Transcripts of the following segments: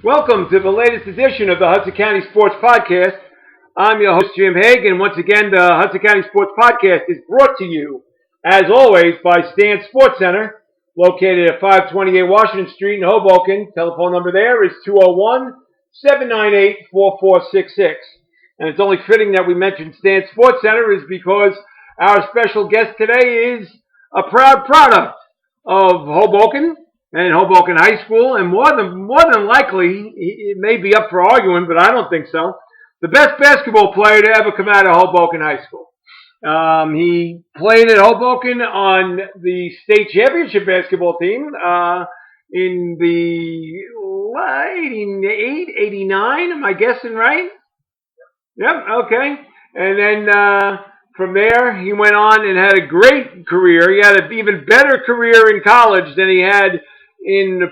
Welcome to the latest edition of the Hudson County Sports Podcast. I'm your host, Jim Haig, and once again, the Hudson County Sports Podcast is brought to you, as always, by Stan Sports Center, located at 528 Washington Street in Hoboken. Telephone number there is 201-798-4466. And it's only fitting that we mention Stan Sports Center is because our special guest today is a proud product of Hoboken and Hoboken High School, and more than likely, it may be up for arguing, but I don't think so, the best basketball player to ever come out of Hoboken High School. He played at Hoboken on the state championship basketball team in the 88, 89, am I guessing right? Yep, okay. And then from there, he went on and had a great career. He had an even better career in college than he had in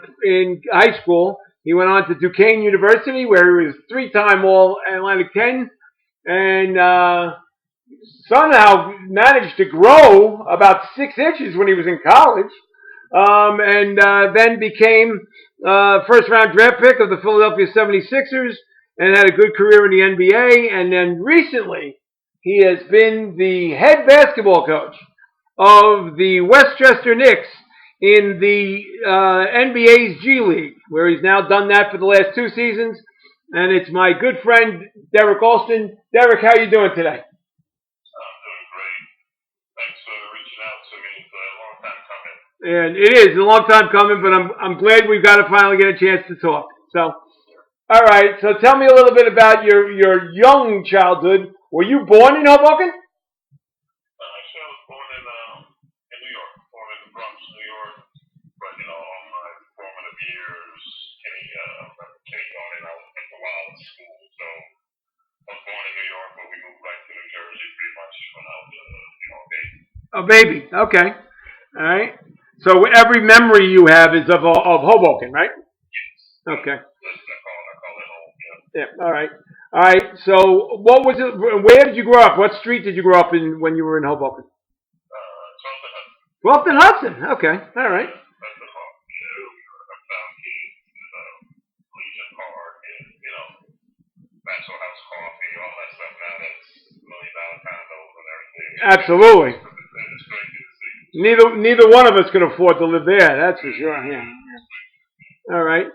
high school. He went on to Duquesne University, where he was three-time All-Atlantic 10, and somehow managed to grow about 6 inches when he was in college, and then became first-round draft pick of the Philadelphia 76ers and had a good career in the NBA. And then recently, he has been the head basketball coach of the Westchester Knicks in the NBA's G League, where he's now done that for the last 2 seasons. And it's my good friend, Derrick Alston. Derrick, how are you doing today? I'm doing great. Thanks for reaching out to me. It's a long time coming. And it is a long time coming, but I'm glad we've got to finally get a chance to talk. So, all right. So tell me a little bit about your young childhood. Were you born in Hoboken? Actually, I was born in New York, born in the Bronx, New York. But all my formative years, Kenny going in, I went to wild school. So I was born in New York, but we moved back to New Jersey pretty much when I was a baby. A baby. Okay. All right. So every memory you have is of Hoboken, right? Yes. Okay. I call it home. Yeah. All right. All right. So what was it? Where did you grow up? What street did you grow up in when you were in Hoboken? 12th and Hudson. 12th and Hudson. Okay. All right. That's the home. We were uptown kids, Legion Park, and National House Coffee, all that stuff. Now that's $1 million condos and everything. Absolutely. It's crazy to see. Neither one of us could afford to live there. That's for sure. Yeah. All right.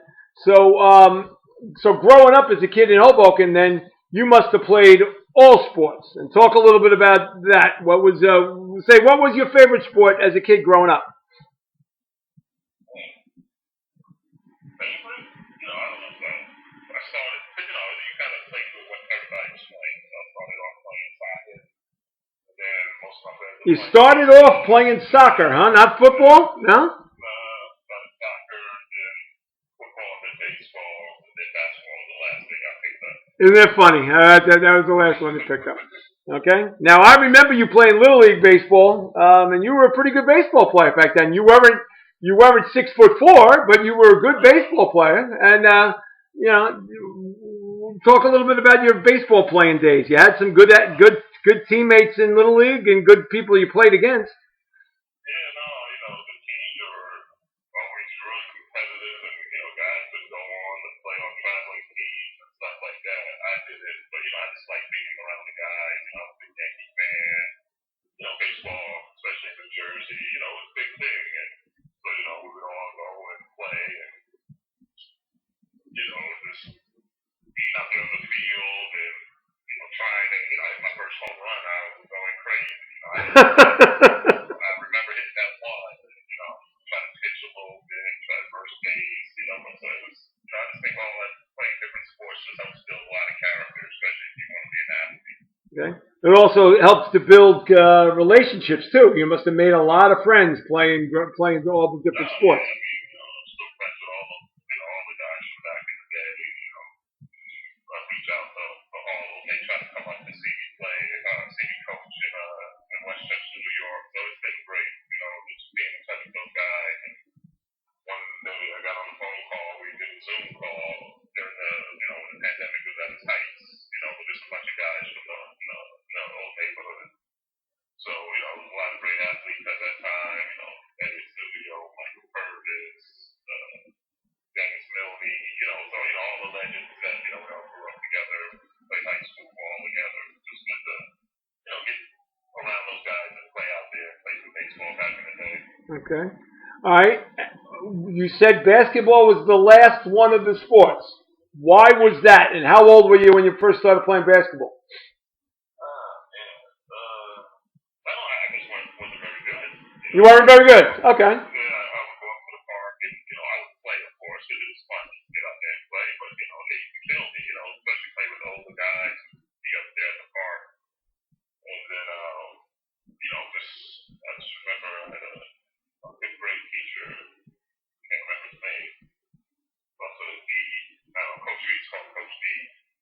So growing up as a kid in Hoboken, then you must have played all sports. And talk a little bit about that. What was your favorite sport as a kid growing up? Favorite? I don't know. I started, you kind of played with what everybody was playing. So I started off playing soccer. And then most of my friends You started off playing soccer, huh? Not football? No? Started soccer, then football, then baseball, and then basketball was the last thing I picked up. Isn't that funny? That was the last one you picked up. Okay. Now I remember you playing Little League baseball, and you were a pretty good baseball player back then. You weren't 6'4", but you were a good baseball player. And talk a little bit about your baseball playing days. You had some good teammates in Little League and good people you played against. Yeah, no, the teams were always really competitive, and guys would go on to play on traveling teams and stuff like that. I did it, but I just like being around the guys. I was a big Yankee fan. Baseball, especially in New Jersey, was a big thing, and so we would all go and play, and just being out there on the field and trying to hit my first home run. I was going crazy. I remember hitting that one, trying to pitch a little bit, try to first base, but so it was, I just think all that playing different sports just helps build a lot of character, especially if you want to be an athlete. Okay. It also helps to build relationships too. You must have made a lot of friends playing all the different sports. Yeah, I'm still friends with all the guys from back in the day. I reach out to all of them. They try to come up to see me play, see me coach in Westchester, New York. So it's been great, just being in touch with those guys. And one day I got on the phone call. We did a Zoom call during when the pandemic was at its height. With just a bunch of guys from the old neighborhood. So, there was a lot of great athletes at that time. Eddie Studio, Michael Purvis, Dennis Milne, so, all all the legends that, we all grew up together, played high school ball together. Just good to, get around those guys and play out there, play some baseball back in the day. Okay. All right. You said basketball was the last one of the sports. Why was that? And how old were you when you first started playing basketball? I just wasn't very good. You weren't very good. Okay. I would go up to the park and, I would play, of course, because it was fun to get out there and play, but, they used to kill me, especially play with the older guys, be up there at the park. And then, I just remember I had a fifth grade teacher, can't remember his name, also Coach Reed's called Coach D.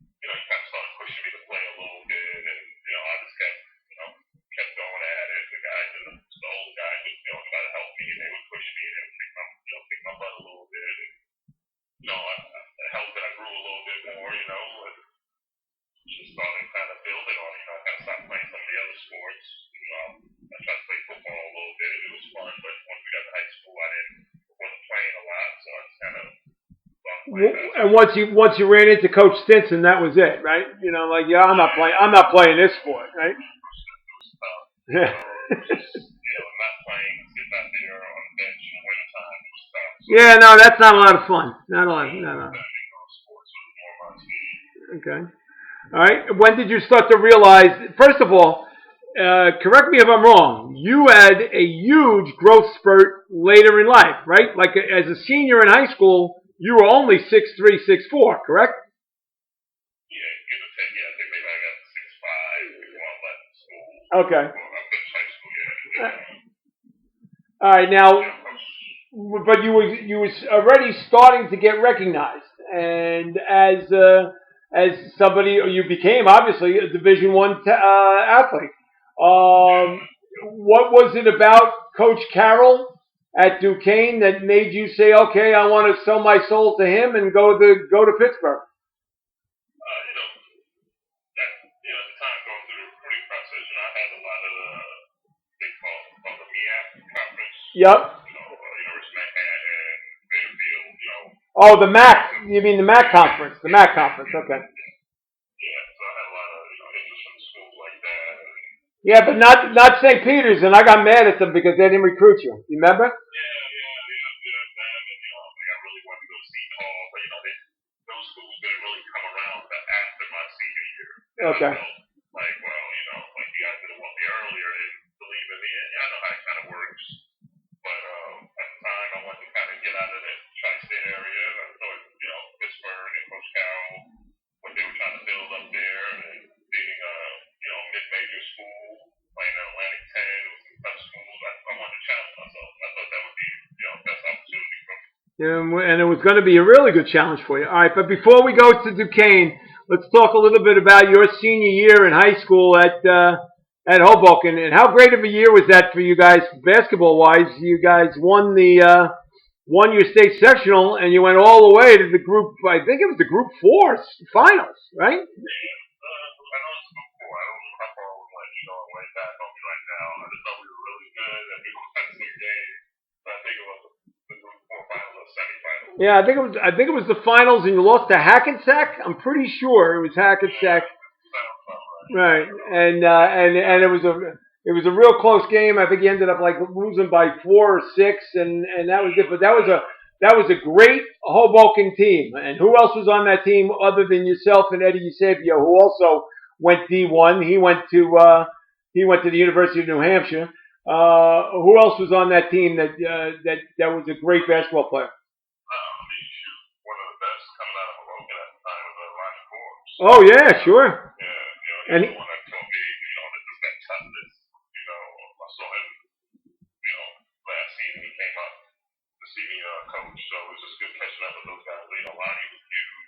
He kind of started pushing me to play a little bit, and, I just kept going at it. The guys, the old guys would, try to help me, and they would push me, and they would kick my butt a little bit. And, it helped that I grew a little bit more, and just started kind of building on it. I kind of stopped playing some of the other sports. I tried to play football a little bit, and it was fun, but once we got to high school, I wasn't playing a lot, so I just kind of stopped playing. And once you ran into Coach Stinson, that was it, right? I'm not playing this sport, right? Yeah. Not playing, sitting out there on the bench in the wintertime, it was tough. Yeah, no, that's not a lot of fun. Not a lot. No. Sports was more my speed. Okay. All right. When did you start to realize? First of all, correct me if I'm wrong. You had a huge growth spurt later in life, right? Like as a senior in high school, you were only 6'3", 6'4", correct? Yeah, give or take. Yeah, I think maybe I got 6'5" before I left school. Okay. Well, I finished high school, yeah. All right. Now, but you was already starting to get recognized, and as somebody, you became obviously a Division I athlete. What was it about Coach Carroll at Duquesne that made you say, "Okay, I want to sell my soul to him and go to Pittsburgh"? At the time going through the recruiting process, I had a lot of they call the MEAC conference. Yep. University of Manhattan, Fairfield, Oh, the MAC. You mean the MAC conference? The MAC conference. Okay. Yeah, so I had a lot of interest from schools like that. Yeah, but not St. Peter's, and I got mad at them because they didn't recruit you. You remember? Yeah. And, I really wanted to go to Seton Hall, but those schools didn't really come around until after my senior year. Okay. I felt like, you guys didn't want me earlier and believe in me. And I know how it kind of works. But at the time, I wanted to kind of get out of the tri-state area. And I thought, Pittsburgh and Coach Carroll, what they were trying to build up there, and being a mid-major school, playing at Atlantic 10 with some tough schools. I wanted to challenge myself. I thought that would be the best opportunity for me. Yeah, and it was going to be a really good challenge for you. All right, but before we go to Duquesne, let's talk a little bit about your senior year in high school at Hoboken, and how great of a year was that for you guys, basketball-wise? You guys won your state sectional, and you went all the way to the group. I think it was the Group 4 finals, right? Yeah, I know it's Group 4. I don't know how far we went. Way back on me right now. I just know we were really good, and we won some games. But I think it was the Group 4 finals or semifinals. Yeah, I think it was the finals, and you lost to Hackensack. I'm pretty sure it was Hackensack. Right, and it was a real close game. I think he ended up like losing by 4 or 6, and that was it. But that was a great Hoboken team. And who else was on that team other than yourself and Eddie Eusebio, who also went D1? He went to the University of New Hampshire. Who else was on that team that was a great basketball player? One of the best coming out of Hoboken at the time was Ronnie Forbes. Oh yeah, sure. Yeah, and he was the one that told me, that there's that toughness. I saw him, last season he came up to see me coach, so it was just good catching up with those guys. Ronnie was huge.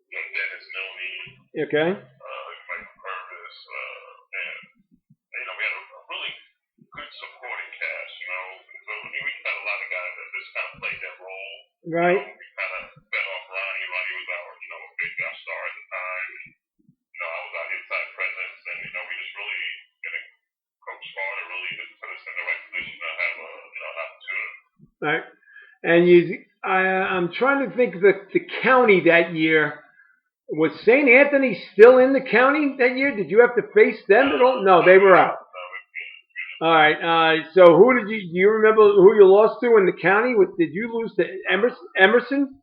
Dennis Milne. Okay. Michael Purvis, and we had a really good supporting cast. So we had a lot of guys that just kind of played that role. Right. We kind of fed off Ronnie. Ronnie was our, a big star at the time. And, I was our inside presence, and we just really Coach Carter really just put us in the right position to have an opportunity. Right. And I'm trying to think of the county that year. Was St. Anthony still in the county that year? Did you have to face them at all? No, they were out. All right. So who did you? Do you remember who you lost to in the county? Did you lose to Emerson?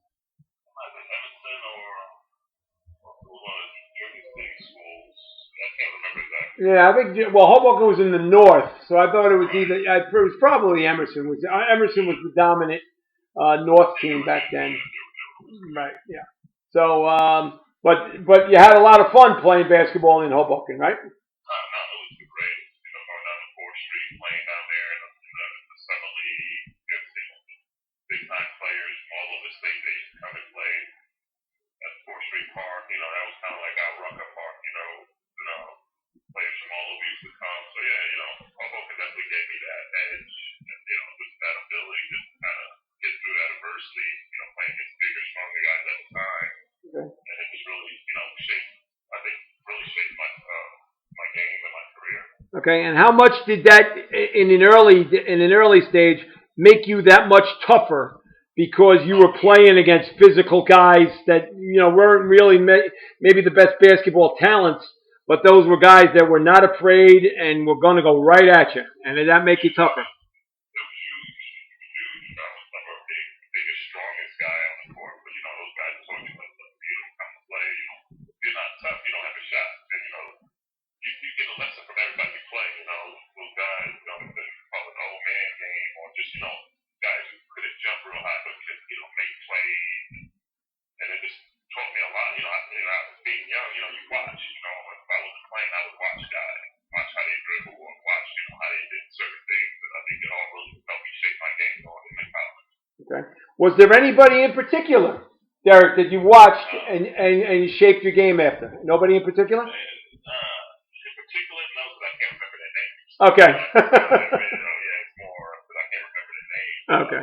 Yeah, I think. Well, Hoboken was in the north, so I thought it was either. It was probably Emerson. Emerson was the dominant north team back then? Right. Yeah. So, but you had a lot of fun playing basketball in Hoboken, right? No, it was great. Going down to 4th Street, playing down there in the summer league, big time players from all over the state. They used to come and play at 4th Street Park. That was kind of like our Rucker Park. Players from all over used to come. So yeah, Hoboken definitely gave me that edge, and just that ability to kind of get through that adversity. Playing against bigger, stronger guys at the time, Okay. and it just really, shaped. I think really shaped my game and my career. Okay. And how much did that in an early stage make you that much tougher? Because you were playing against physical guys that weren't really maybe the best basketball talents, but those were guys that were not afraid and were going to go right at you, and did that make you tougher? It was huge. I was never a biggest, strongest guy on the court, but those guys told you, like, look, you don't come to play. You're not tough. You don't have a shot. And you get a lesson from everybody you play. Those guys, they call it an old man game, or just guys who couldn't jump real high, but could make plays, and it just taught me a lot. I was being young. You watch. If I wasn't playing, I would watch guys, watch how they dribble, or watch how they did certain things, and I think it all really helped me shape my game going into college. Okay. Was there anybody in particular, Derrick, that you watched and you shaped your game after? Nobody in particular? In particular, no, because I can't remember their names. Okay. It's more, but I can't remember their names. Okay.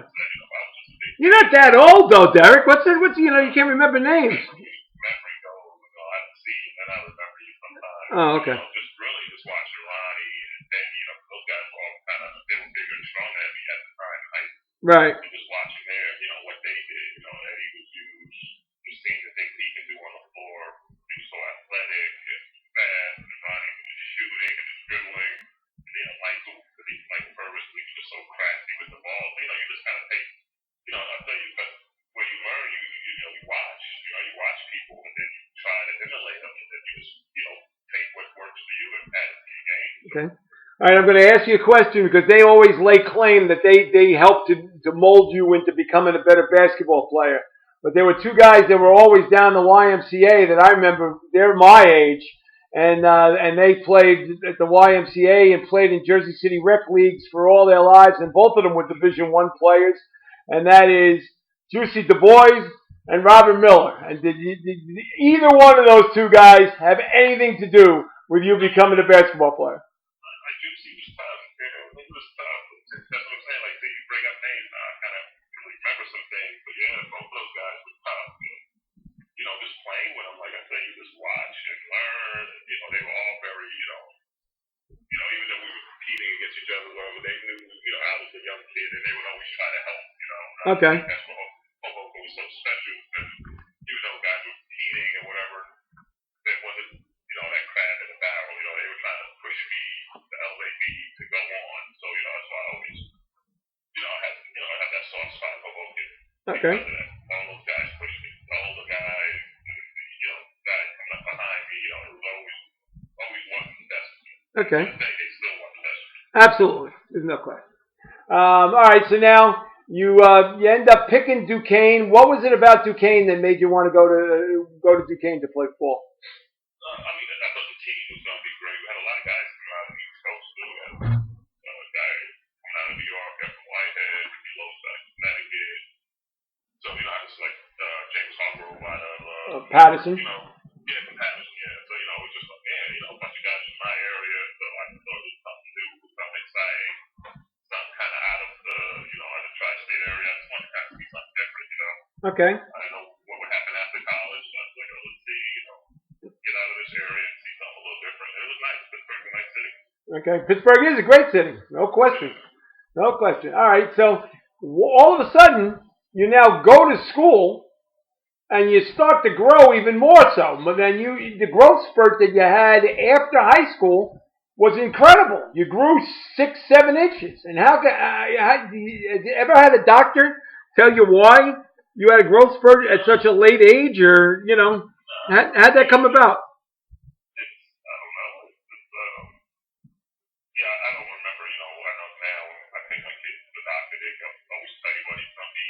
You're not that old though, Derrick. What's you can't remember names. Memory goes. I see and I remember you sometimes. Oh, okay. Just watching Ronnie and those guys were all kind of bigger and stronger than me at the time in high school. Right. And just watching their, what they did. Eddie was huge. Just seeing the things he could do on the floor. He was so athletic and fast, and Ronnie was shooting and dribbling. And Michael, because he played Purvis, he was just so crafty with the ball. You just kind of take. I'll tell you, but when you learn, you watch. You watch people, and then you try to emulate them, and then you just, take what works for you and add it to your game. Okay. All right, I'm going to ask you a question because they always lay claim that they helped to mold you into becoming a better basketball player. But there were two guys that were always down the YMCA that I remember. They're my age, and they played at the YMCA and played in Jersey City rec leagues for all their lives, and both of them were Division I players, and that is Juicy Du Bois and Robert Miller. And did either one of those two guys have anything to do with you becoming a basketball player? Juicy was tough. He was tough. That's what I'm saying. Like, you bring up names, I kind of remember some things. But yeah, both those guys were tough. Just playing with them, like I said, you just watch and learn. They were all very, even though we were competing against each other, they knew, I was a young kid, and they would always try to help. Okay. That's what Hoboken was so special. And even though guys were competing or whatever, there wasn't, that crab in the barrel. They were trying to push me to elevate me to go on. So, that's why I always, I have that soft spot for Hoboken. Okay. Because of that. All those guys pushed me. All the guys, guys coming up behind me, it was always wanting the best. Okay. They still want the best. Absolutely. There's no question. All right, so now you end up picking Duquesne. What was it about Duquesne that made you want to go to Duquesne to play ball? I thought the team was going to be great. We had a lot of guys coming out of the East Coast too. We had a guy coming out of New York, from Whitehead, Ricky Losack, Connecticut. So I just like James Hargrove out of Patterson. From Patterson. Yeah. So it was just like, man, a bunch of guys from my area. So I thought it was something new, something exciting, something kind of out of the out of the tri-state area. I just wanted to kind of see something different. Okay. I didn't know what would happen after college. So I was like, let's see, get out of this area and see something a little different. It was nice. Pittsburgh's a nice city. Okay. Pittsburgh is a great city. No question. No question. All right. So all of a sudden, you now go to school and you start to grow even more so. But then the growth spurt that you had after high school was incredible. You grew 6, 7 inches. And have you ever had a doctor tell you why you had a growth spurt at such a late age, or how'd that come about? I don't know. Yeah, I don't remember. I know now. I think my kids, the doctor, they always tell you, well, he's gonna be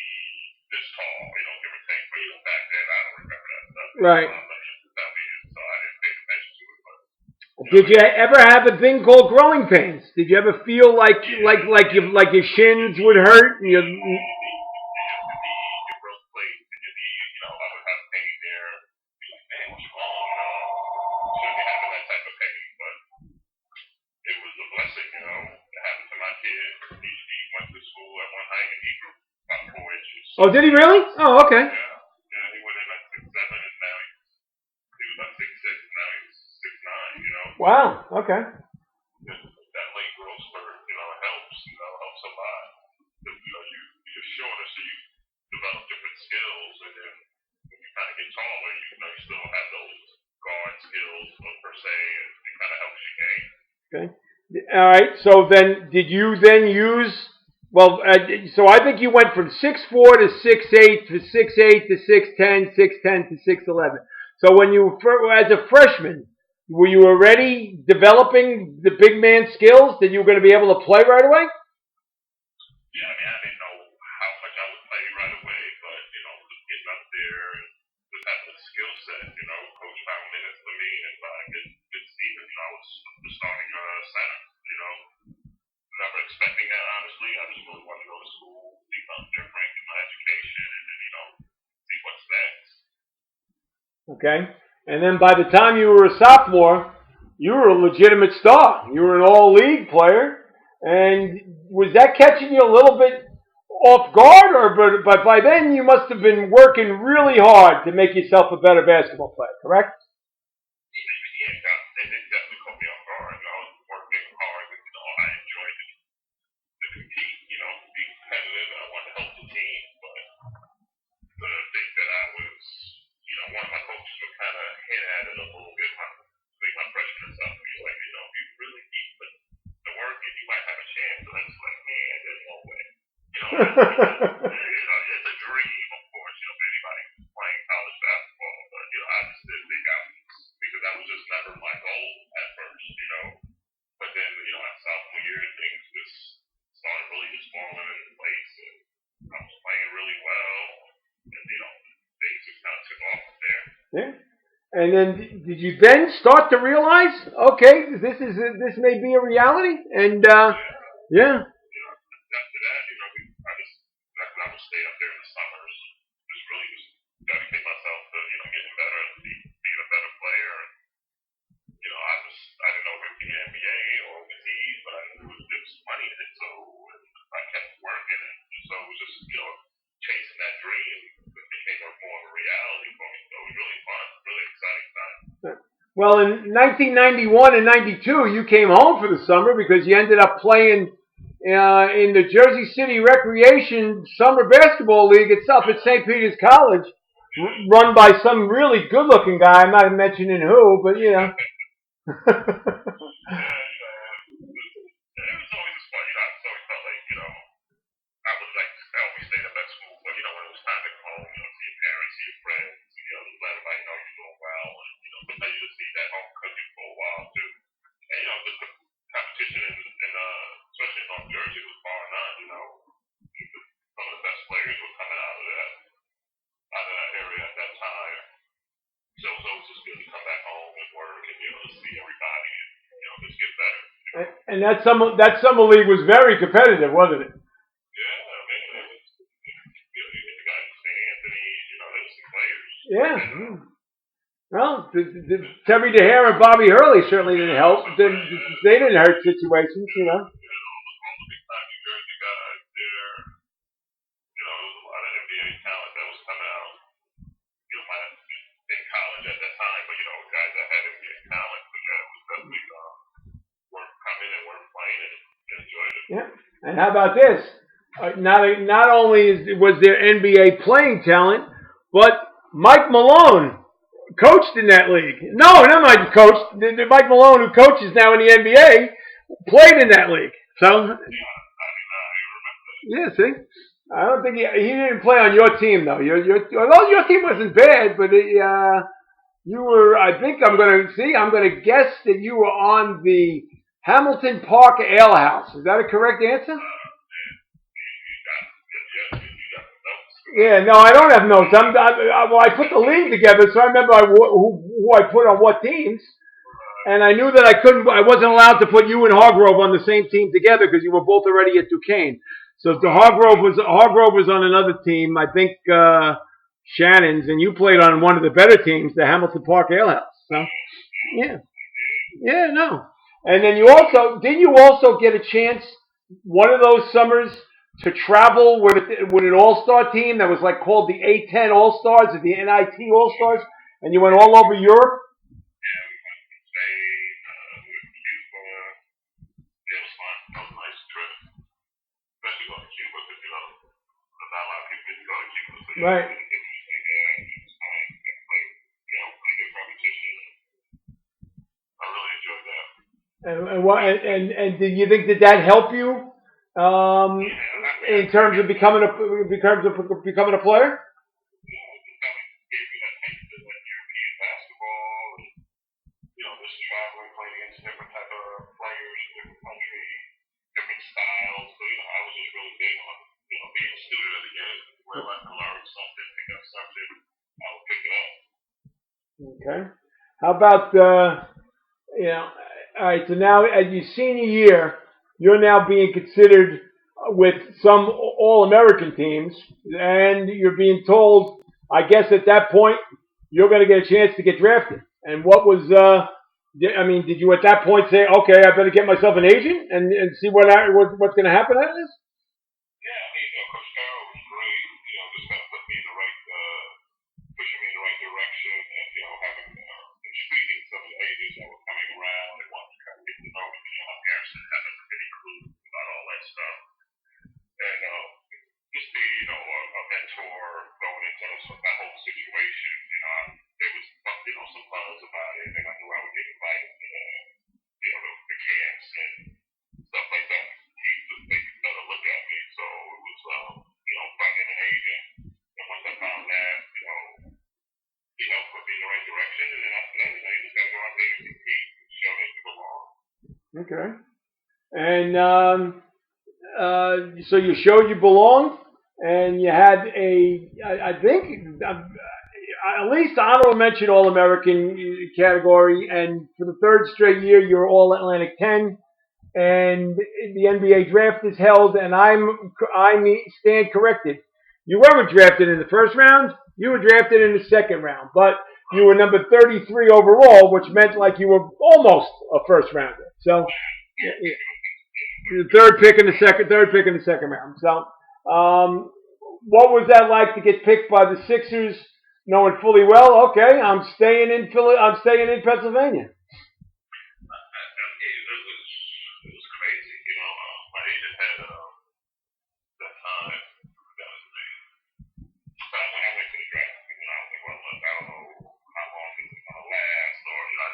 this tall, give or take. But back then, I don't remember that stuff. Right. But he used to tell me, so I didn't pay attention to it. But Did you ever have a thing called growing pains? Did you ever feel like your shins would hurt? your knee, your growth plates, and your knee, I would have pain there. Be like, man, what's wrong? Shouldn't be having that type of pain, but it was a blessing, It happened to my kid. He went to school at one height and he grew about 4 inches. Oh, did he really? Oh, okay. Yeah, he went in at 6'7", and now he was about 6'6", and now he's 6'9", Wow. Okay. That late growth spurt, helps a lot. You're shorter, so you develop different skills, and then when you kind of get taller, you still have those guard skills per se, and it kind of helps you gain. Okay. All right. So then, did you then use? Well, so I think you went from 6'4" to 6'8" to 6'8" to 6'10", 6'10" to 6'11". So when you as a freshman, were you already developing the big man skills that you were going to be able to play right away? Yeah, I didn't know how much I would play right away, but just getting up there and just having a skill set, coach found minutes for me, and by good season, I was the starting center, never expecting that, honestly. I just really wanted to go to school, see something different, get my education, and then, see what's next. Okay. And then by the time you were a sophomore, you were a legitimate star. You were an all-league player. And was that catching you a little bit off guard? But by then you must have been working really hard to make yourself a better basketball player, correct? Yeah, it definitely caught me off guard. I was working hard, and, I enjoyed it. To compete, be competitive, and I wanted to help the team. But the thing that I was, one of my coaches would kind of hit at it a little bit. My freshman and sophomore, he's like, if you really keep the work, and you might have a chance. And I'm just like, man, there's no way. It's a dream, of course, for anybody who's playing college basketball. But I just didn't think because that was just never my goal at first, But then, at sophomore year, things just started really just falling into place, and I was playing really well, and things just kind of took off from there. Yeah. And then did you then start to realize, okay, this may be a reality? And yeah. After that, I would stay up there in the summers, just dedicate myself to getting better, and being a better player. And, I didn't know if it would be NBA or overseas, but I knew there was money in it, so I kept working, and so it was just chasing that dream. It became more of a reality for me. So it was really fun, really exciting time. Well, in 1991 and 92, you came home for the summer because you ended up playing in the Jersey City Recreation Summer Basketball League itself at St. Peter's College, run by some really good-looking guy. I'm not mentioning who, but Yeah, it was always a fun. I just always felt like, I always stayed up at school, but when it was time to come home, see your parents, see your friends, just let everybody know you're doing well, and continue to see that home cooking for a while too. And just the competition in especially in North Jersey was bar none. Some of the best players were coming out of that area at that time. So it was always just good to come back home and work and to see everybody and just get better. And that summer league was very competitive, wasn't it? Yeah, I mean, it was, you got St. Anthony's, there's some players. Yeah. Well, Terry DeHare and Bobby Hurley certainly didn't help. They didn't hurt situations, All the big time New Jersey guys there. There was a lot of NBA talent that was coming out. In college at that time, but guys that had NBA talent, so it was definitely worth coming and worth playing and enjoying it. Yeah. And how about this? not only was there NBA playing talent, but Mike Malone coached in that league. No, not Mike coached. Mike Malone, who coaches now in the NBA, played in that league. So, yeah, see, I don't think he didn't play on your team though. Although your team wasn't bad, but you were. I think I'm gonna guess that you were on the Hamilton Park Ale House. Is that a correct answer? Yeah, no, I don't have notes. Well, I put the league together, so I remember who I put on what teams, and I knew that I wasn't allowed to put you and Hargrove on the same team together because you were both already at Duquesne. So the Hargrove was on another team, I think Shannon's, and you played on one of the better teams, the Hamilton Park Alehouse. So, yeah, no. And then didn't you also get a chance one of those summers to travel with an all-star team that was like called the A10 All-Stars or the NIT All-Stars, and you went all over Europe? Right. And did you think that help you in terms of becoming a player? Okay. How about all right, so now at your senior year, you're now being considered with some All-American teams, and you're being told, I guess at that point, you're going to get a chance to get drafted. And what was, did you at that point say, okay, I better get myself an agent and see what's going to happen out of this? Okay. And so you showed you belonged, and you had I think, at least honorable mention All-American category, and for the third straight year, you're All-Atlantic 10, and the NBA draft is held, and I stand corrected. You weren't drafted in the first round, you were drafted in the second round, but you were number 33 overall, which meant like you were almost a first rounder. So, the third pick in the second round. So, what was that like to get picked by the Sixers, knowing fully well, okay, I'm staying in Pennsylvania?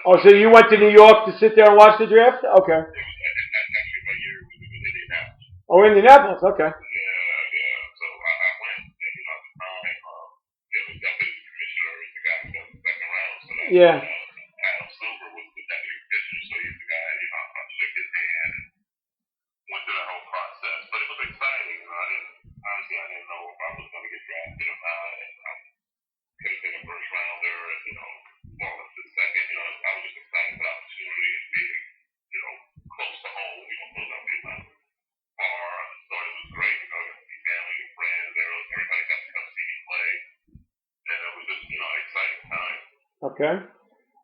Oh, so you went to New York to sit there and watch the draft? Okay. Oh, Indianapolis. Okay. Yeah. Okay.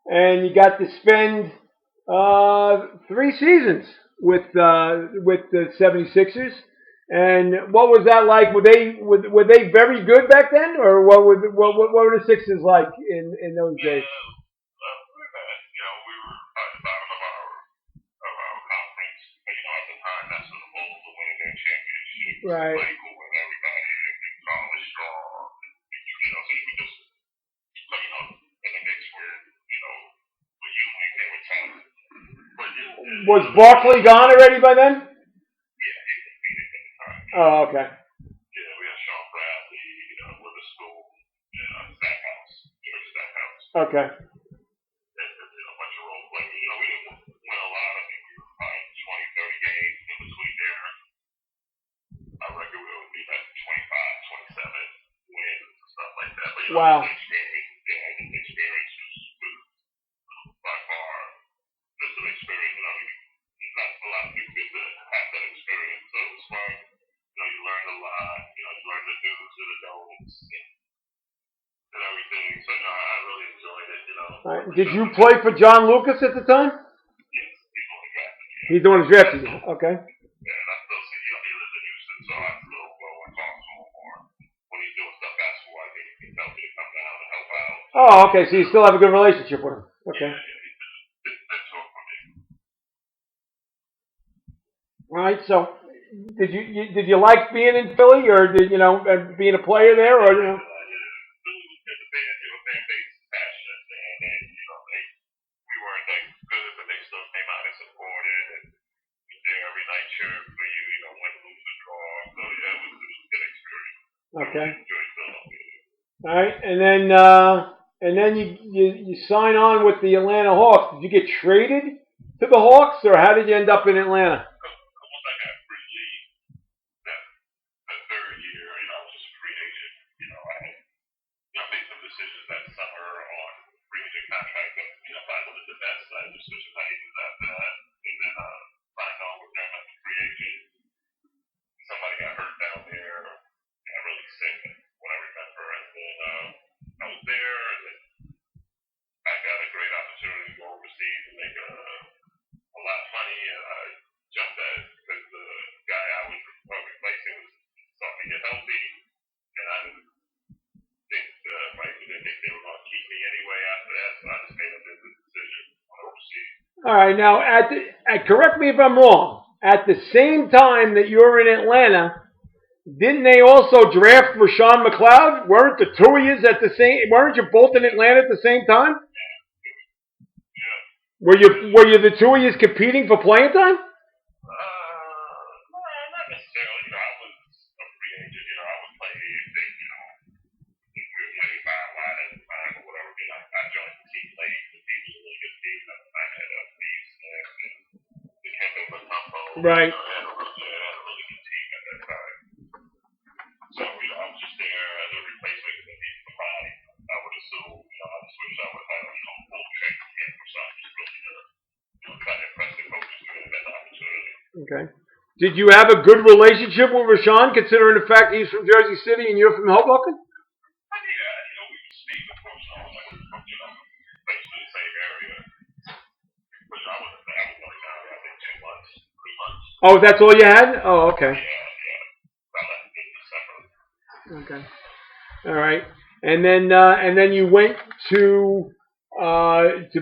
And you got to spend 3 seasons with the 76ers. And what was that like? Were they very good back then, or what were the Sixers like in those days? Right. Michael and everybody, and Carl is strong. So you could just, in the Knicks were, for you when they were talented. But Was Barkley gone already by then? Yeah, he competed at the time. Oh, okay. Yeah, we had Sean Bradley, Witherspoon, and Stackhouse, George Stackhouse. Okay. And a bunch of role players. We didn't win a lot. I think we were probably 20, 30 games in between there. I reckon we would be like 25, 27 wins and stuff like that. But wow. The experience was by far just an experience. Not a lot of people get to have that experience. So it was fun. You learned a lot. You learned the do's and the don'ts and everything. So I really enjoyed it. Right. Did you play for John Lucas at the time? Yes, he's the one who drafted me. He's the one who drafted you. Okay. Yeah, and I still see he lives in Houston, so I still go and talk to him more when he's doing stuff basketball. I think he tells me to come down and help out. Oh, okay. So you still have a good relationship with him. Okay. Yeah, he's been talking for me. All right. So, did you like being in Philly, or did being a player there, or The fan base is passionate, and we weren't that good, but they still came out and supported, and we there every night cheering for you, win, lose, or draw. So yeah, it was a good experience. okay. I really enjoyed Philadelphia. All right, and then you sign on with the Atlanta Hawks. Did you get traded to the Hawks, or how did you end up in Atlanta? Once I got free league, that third year, I was just a free agent. I made some decisions that summer on free agent contracts that I wasn't the best. I just switched my agents after that, and then signed on with them as a free agent. Somebody got hurt down there, and got really sick. What I remember, and then I was there, and then I got a great opportunity to go overseas and make a lot of money, and I jumped at it because the guy I was replacing saw me get healthy, and I didn't think they were going to keep me anyway after that, so I just made a business decision on overseas. All right, now correct me if I'm wrong. At the same time that you're in Atlanta, didn't they also draft Rashawn McLeod? Weren't the two of you Weren't you both in Atlanta at the same time? Yeah. Were you the two of you competing for playing time? Not necessarily. I was a free agent. I would play if they, if we were winning by a lot at the time or whatever. I joined the team late. The team was a really good team. I had Steve Smith and Dikembe Mutombo. Right. I had a really good team at that time. So, I was just there as a replacement because I needed somebody. I would assume, I just wish I would have had a full training camp or something just really to try to impress the coaches with that opportunity. Okay. Did you have a good relationship with Rashawn, considering the fact he's from Jersey City and you're from Hoboken? Yeah, we would speak, of course, basically the same area. But I was only down there, I think, 2 months, 3 months. Oh, that's all you had? Oh, okay. Yeah. I left in December. Okay. All right. And then you went to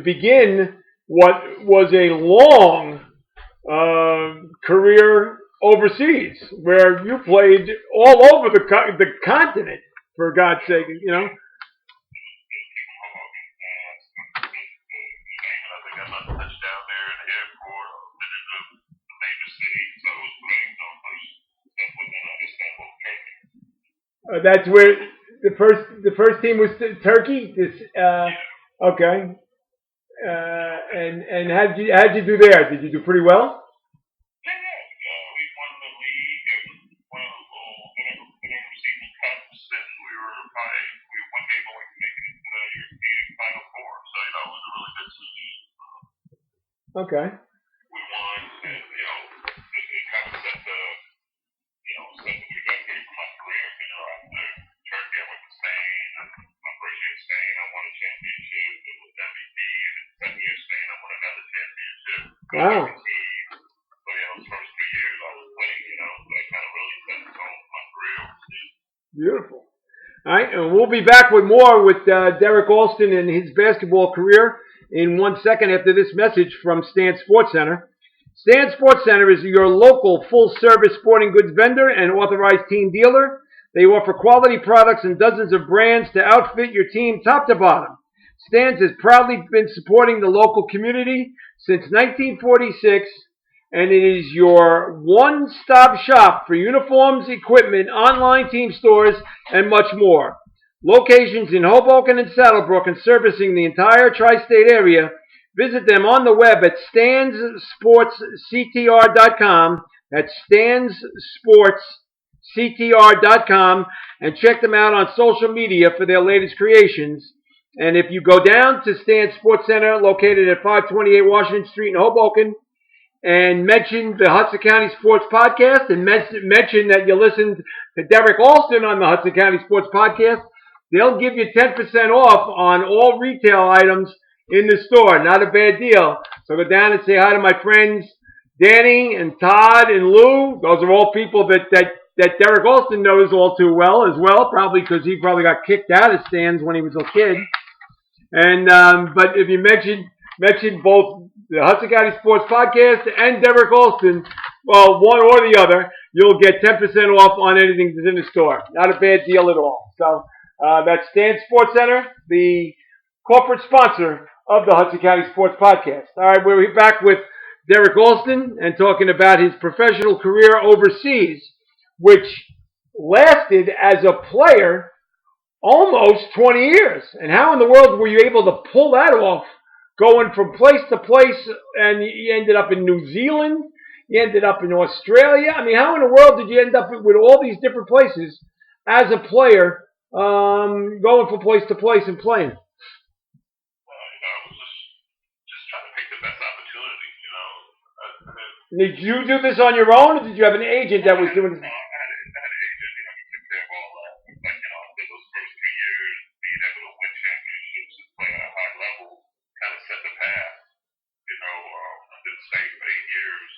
begin what was a long career overseas, where you played all over the continent, for God's sake, I think I got my touchdown there in the airport, the major city, so it was great. That's where the first team was Turkey. Okay. And how'd you do there? Did you do pretty well? We won the league and won the cups, and we were one game away from making it to the European Final Four. So it was a really good season. Okay. We won, and it kind of set the trajectory for my career. After Turkey, I went to Spain. My first year in Spain, I won a championship. It was MVP, and the second year in Spain, I won another championship. Wow. So those first 3 years I was winning. So it kind of really set the tone for my career. Beautiful. All right, and we'll be back with more with Derrick Alston and his basketball career in 1 second after this message from Stan Sports Center. Stan Sports Center is your local full-service sporting goods vendor and authorized team dealer. They offer quality products and dozens of brands to outfit your team top to bottom. Stan's has proudly been supporting the local community since 1946, and it is your one-stop shop for uniforms, equipment, online team stores, and much more. Locations in Hoboken and Saddlebrook and servicing the entire tri-state area. Visit them on the web at stansportsctr.com. That's stansportsctr.com, and check them out on social media for their latest creations. And if you go down to Stan Sports Center, located at 528 Washington Street in Hoboken, and mention the Hudson County Sports Podcast, and mention that you listened to Derrick Alston on the Hudson County Sports Podcast, they'll give you 10% off on all retail items in the store. Not a bad deal. So go down and say hi to my friends Danny and Todd and Lou. Those are all people that Derrick Alston knows all too well as well, probably because he probably got kicked out of Stan's when he was a kid. And but if you mention both the Hudson County Sports Podcast and Derrick Alston, well, one or the other, you'll get 10% off on anything that's in the store. Not a bad deal at all. So that's Stan Sports Center, the corporate sponsor of the Hudson County Sports Podcast. All right, we're back with Derrick Alston and talking about his professional career overseas, which lasted as a player almost 20 years. And how in the world were you able to pull that off, going from place to place, and you ended up in New Zealand, you ended up in Australia? I mean, how in the world did you end up with all these different places as a player, going from place to place and playing? Did you do this on your own, or did you have an agent that was doing this? I had an agent, he took care of all that. But, I think those first 3 years, being able to win championships and play at a high level kind of set the path. I did the state for 8 years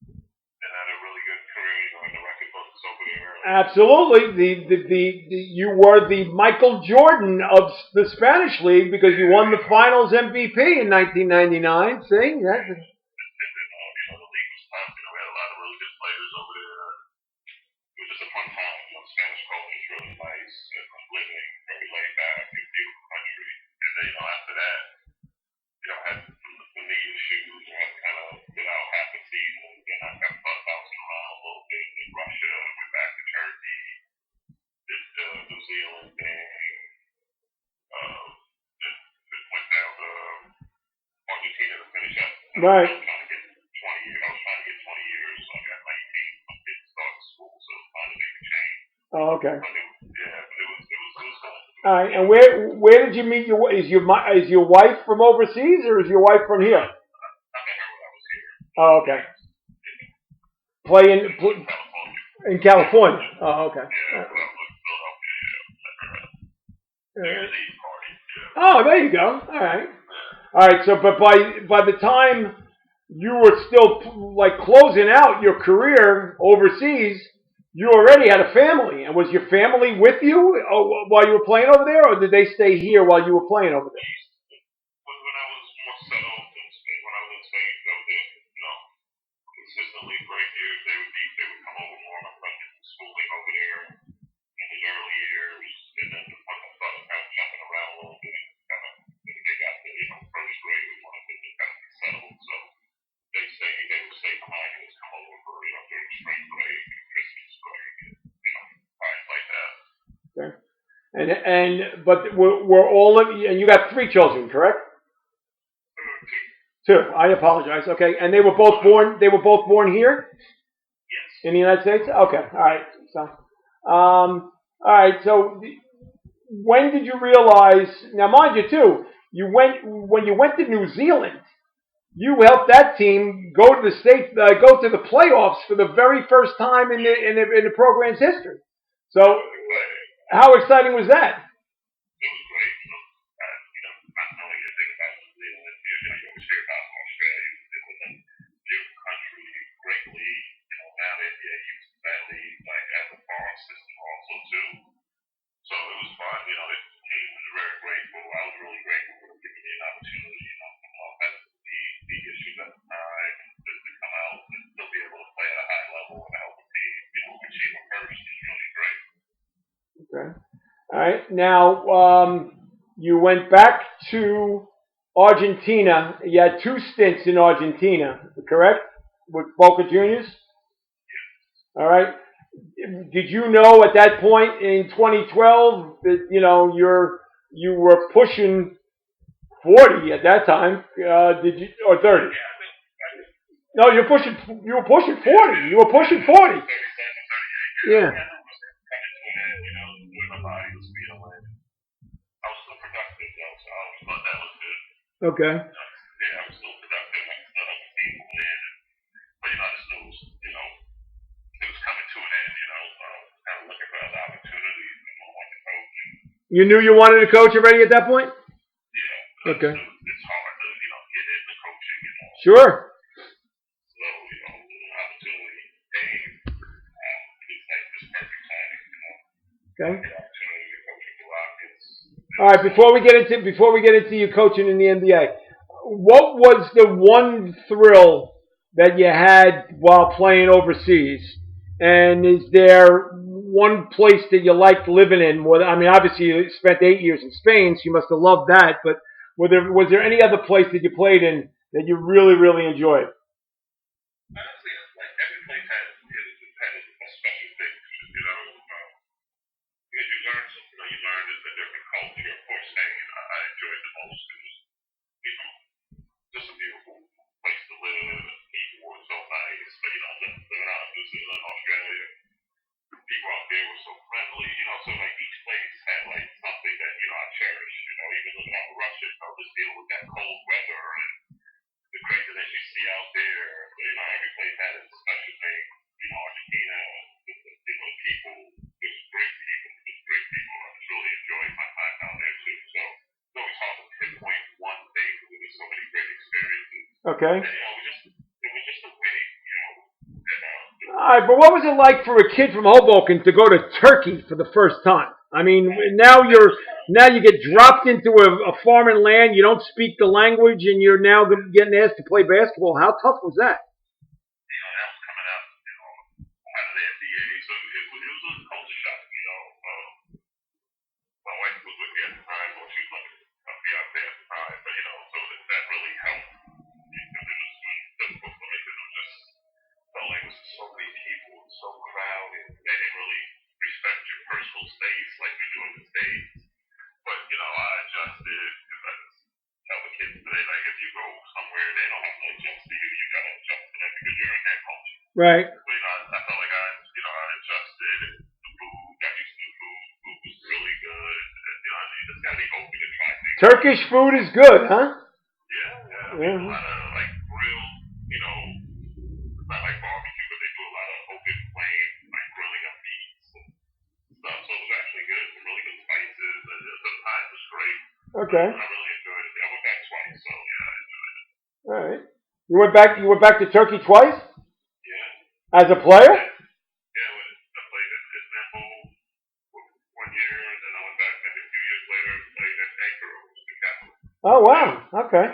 and had a really good career, in the record books over there. Absolutely. You were the Michael Jordan of the Spanish League because you won the Finals MVP in 1999. See? Spanish culture is really nice and living, very laid back, and beautiful country. And then, after that, I had the knee issues. I had to kind of get out half the season. And I got bouncing around a little bit in Russia, went back to Turkey, did New Zealand thing, then went down to Argentina to finish up. Right. I was trying to get 20 years. So I got 19. I didn't start school, so I was trying to make a change. Oh, okay. But it was fun. All right, and where did you meet is your wife from overseas, or is your wife from here? I met her when I was here. Oh, okay. In California. Oh, okay. Oh, there you go. All right. So, but by the time you were still like closing out your career overseas, you already had a family. And was your family with you while you were playing over there, or did they stay here while you were playing over there? When I was more settled, when I was in Spain, consistently for 8 years, they would come over more. My son did schooling over there in his early years, and then once I started kind of jumping around a little bit, when they got to first grade, we wanted them to kind of be settled. So they would stay behind and just come over for during spring break, Christmas break, times like that. Okay. But were all of you, and you got 3 children, correct? 2. I apologize. Okay, and they were both born here? Yes. In the United States? Okay. All right. So, all right. So, when did you realize? Now, mind you, too, when you went to New Zealand, you helped that team go to the playoffs for the very first time in the program's history. So, how exciting was that? It was great. Not knowing anything about New Zealand, you always hear about Australia. It was a beautiful country, great league. Now the NBA uses that league as a farm system also too. So it was fun. The team was very grateful. I was really grateful for giving me an opportunity. That's the issues at the time, just to come out right. Now, you went back to Argentina. You had two stints in Argentina, correct? With Boca Juniors. All right. Did you know at that point in 2012 that you were pushing 40 at that time? Did you or 30? No, you're pushing. You were pushing 40. You were pushing 40. Yeah. Okay. You knew you wanted to coach already at that point? Okay. Sure. Okay. All right. Before we get into you coaching in the NBA, what was the one thrill that you had while playing overseas? And is there one place that you liked living in? I mean, obviously you spent 8 years in Spain, so you must have loved that. But was there any other place that you played in that you really, really enjoyed? Okay. All right, but what was it like for a kid from Hoboken to go to Turkey for the first time? I mean, now you get dropped into a foreign land. You don't speak the language, and you're now getting asked to play basketball. How tough was that? Right. Turkish food is good, huh? Yeah. Okay. All right. You went back. You went back to Turkey twice as a player. Oh wow. Okay.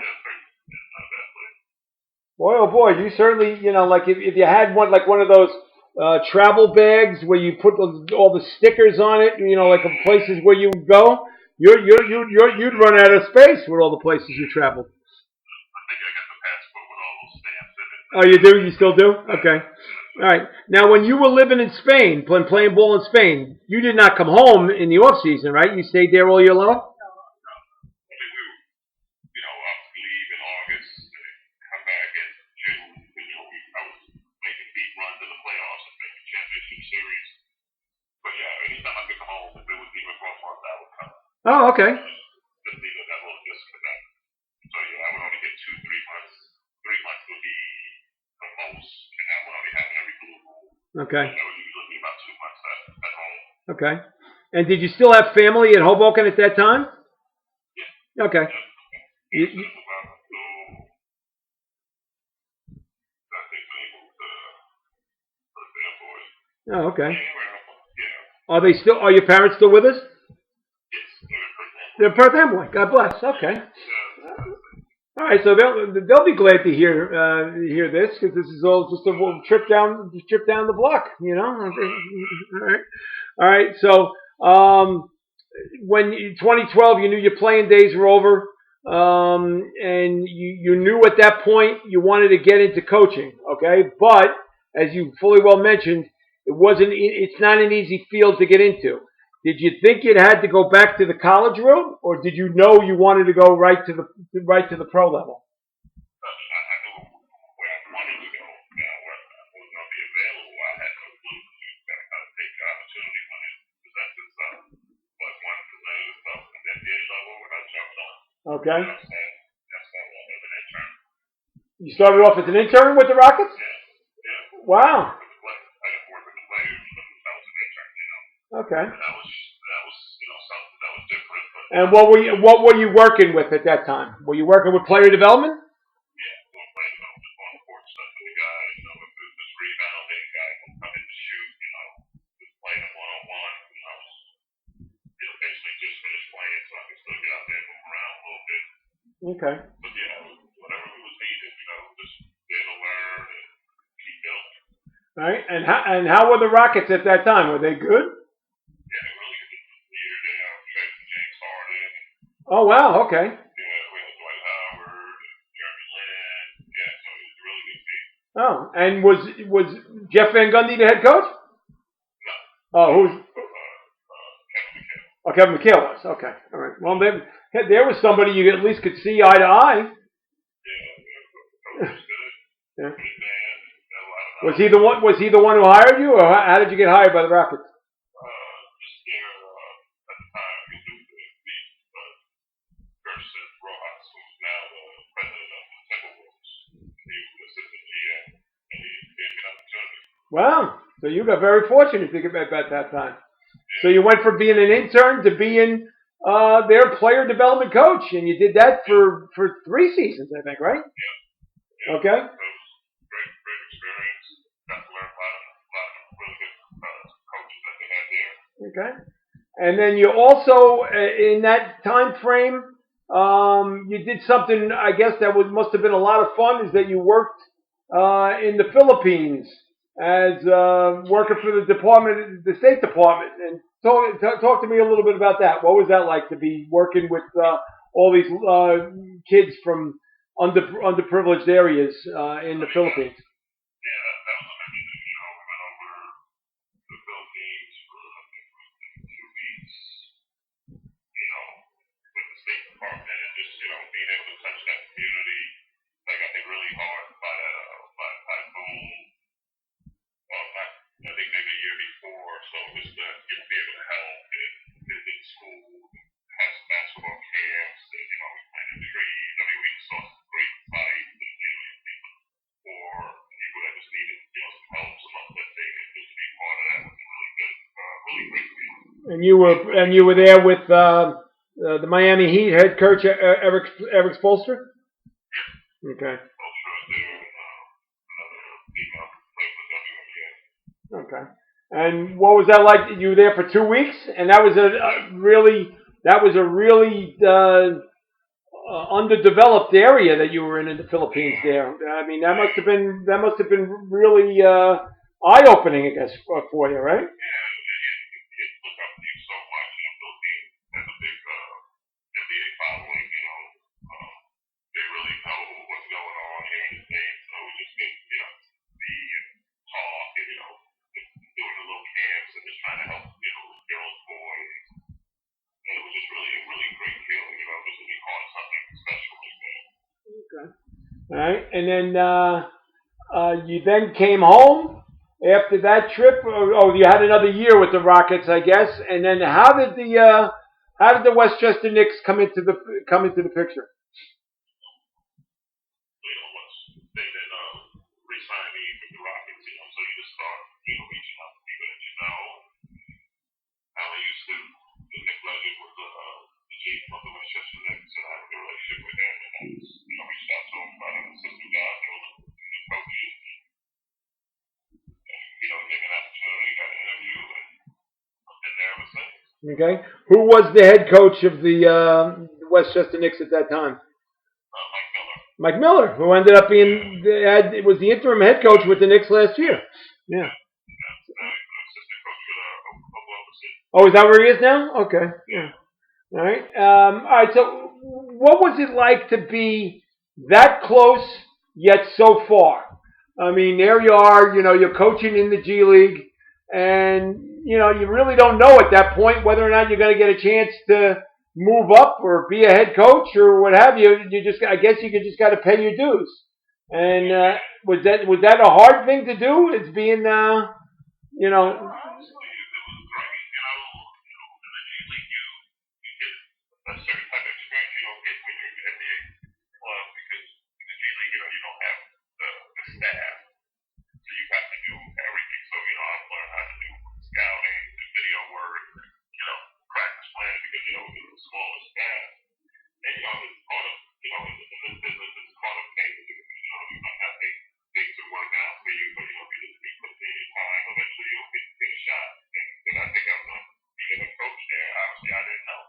Boy, oh boy, you certainly, like if you had one of those travel bags where you put all the stickers on it, like the places where you go, you'd run out of space with all the places you traveled. Oh, you do? You still do? Okay. All right. Now, when you were living in Spain, playing ball in Spain, you did not come home in the off season, right? You stayed there all year long. Oh, okay. Okay. Okay. And did you still have family in Hoboken at that time? Okay. You, oh, okay. Are your parents still with us? They're Perth Amboy. God bless. Okay. All right, so they'll be glad to hear this because this is all just a little trip down the block, All right. All right. So 2012, you knew your playing days were over, and you knew at that point you wanted to get into coaching. Okay, but as you fully well mentioned, it's not an easy field to get into. Did you think you had to go back to the college route, or did you know you wanted to go right to the pro level? I knew where I wanted to go. Now, where I was going to be available, I had no clue. You got to kind of take the opportunity when it presents itself. But one presented itself, and then the level when I jumped on. Okay. You know what I'm saying? That's how I was an intern. You started off as an intern with the Rockets? Yeah. Wow. I got work with the players, but I was an intern, you know. Okay. And that was something that was different. But And what were you working with at that time? Were you working with player development? yeah, doing play development, on the court stuff with the guys, if it was rebounding, guys will come in to shoot, just playing one-on-one. I was, basically just finished playing, so I could still get out there and move around a little bit. Okay. But yeah, whatever was needed, just be able to learn and keep building. All right. And how were the Rockets at that time? Were they good? Yeah, they really good. The year they traded James Harden. Oh wow. Okay. Yeah, we had Dwight Howard and Jeremy Lin. Yeah, so it was a really good team. Oh, and was Jeff Van Gundy the head coach? No. Oh, who's? Kevin McHale. Oh, Kevin McHale was. Okay. All right. Well, there was somebody you at least could see eye to eye. Yeah, coach was good. Yeah. Good man. Got a lot of Was he the one? Was he the one who hired you, or how did you get hired by the Rockets? just there at the time, because it was the Gerson Rojas, who's now the president of the Timberwolves. He was the assistant GM, and he gave me an opportunity. Wow. So you got very fortunate to get at that time. So you went from being an intern to being their player development coach, and you did that for 3 seasons, I think, right? Yeah. Okay. So it was great experience. Got to learn a lot of really good coaches that they had there. Okay. And then you also, in that time frame, you did something, I guess, that must have been a lot of fun, is that you worked in the Philippines as working for the State Department. And talk to me a little bit about that. What was that like to be working with all these kids from underprivileged areas in the Philippines? Yeah, that was amazing. We went over the Philippines for 2 weeks, with the State Department and just, being able to touch that community. They got hit really hard by typhoon. I think maybe a year before, so just to be able to help and visit school, have some basketball camps, and, we planted trees. I mean, we saw some great sites, and, for people that just needed, some help, some uplifting, and just to be part of that was a really good, really great feeling. And you were there with the Miami Heat head coach Eric Spoelstra? Yeah. Okay. Spoelstra was there, another female played with WNBA. Okay. And what was that like? You were there for 2 weeks, and that was a really underdeveloped area that you were in the Philippines. There, I mean, that must have been really eye-opening, I guess, for you, right? Yeah, it look up to you so much in the Philippines. Has a big NBA following. They really know what's going on here in the States, so we just get see and talk and doing the little camps and just trying to help girls, boys. And it was just really, really great feeling, just to be part of something special like that. Okay. All right, and then you then came home after that trip. Oh, you had another year with the Rockets, I guess. And then how did the Westchester Knicks come into the picture? Once they then re-signed me with the Rockets, so you just start, reaching out to people that you know. Alan Houston, the Nick legend, was the GM of the Westchester Knicks, and I had a good relationship with him, and I just, reached out to him about an assistant guy, the coaches, and, given an opportunity, got an interview, and I've been there ever since. Okay. Who was the head coach of the Westchester Knicks at that time? Mike Miller. Mike Miller, who ended up being was the interim head coach with the Knicks last year. Yeah. Assistant coach for Oklahoma City. Oh, is that where he is now? Okay. Yeah. All right. All right. So, what was it like to be that close yet so far? I mean, there you are. You know, you're coaching in the G League, and you know, you really don't know at that point whether or not you're going to get a chance to move up or be a head coach or what have you. You just, I guess, you just got to pay your dues. And was that a hard thing to do? It's being, you know, Honestly, it was great. In the G League, you get a certain type of experience you don't get when you're in the NBA club because in the G League, you don't have the staff, so you have to do everything. So, I've learned how to do scouting, do video work, practice planning because, it's a smaller staff. And, it's part of, in this business, it's part of things. You might not think things are working out for you, but, if you just keep putting in your time, eventually you'll get a shot. And I think I was going to be a coach there. Obviously, I didn't know.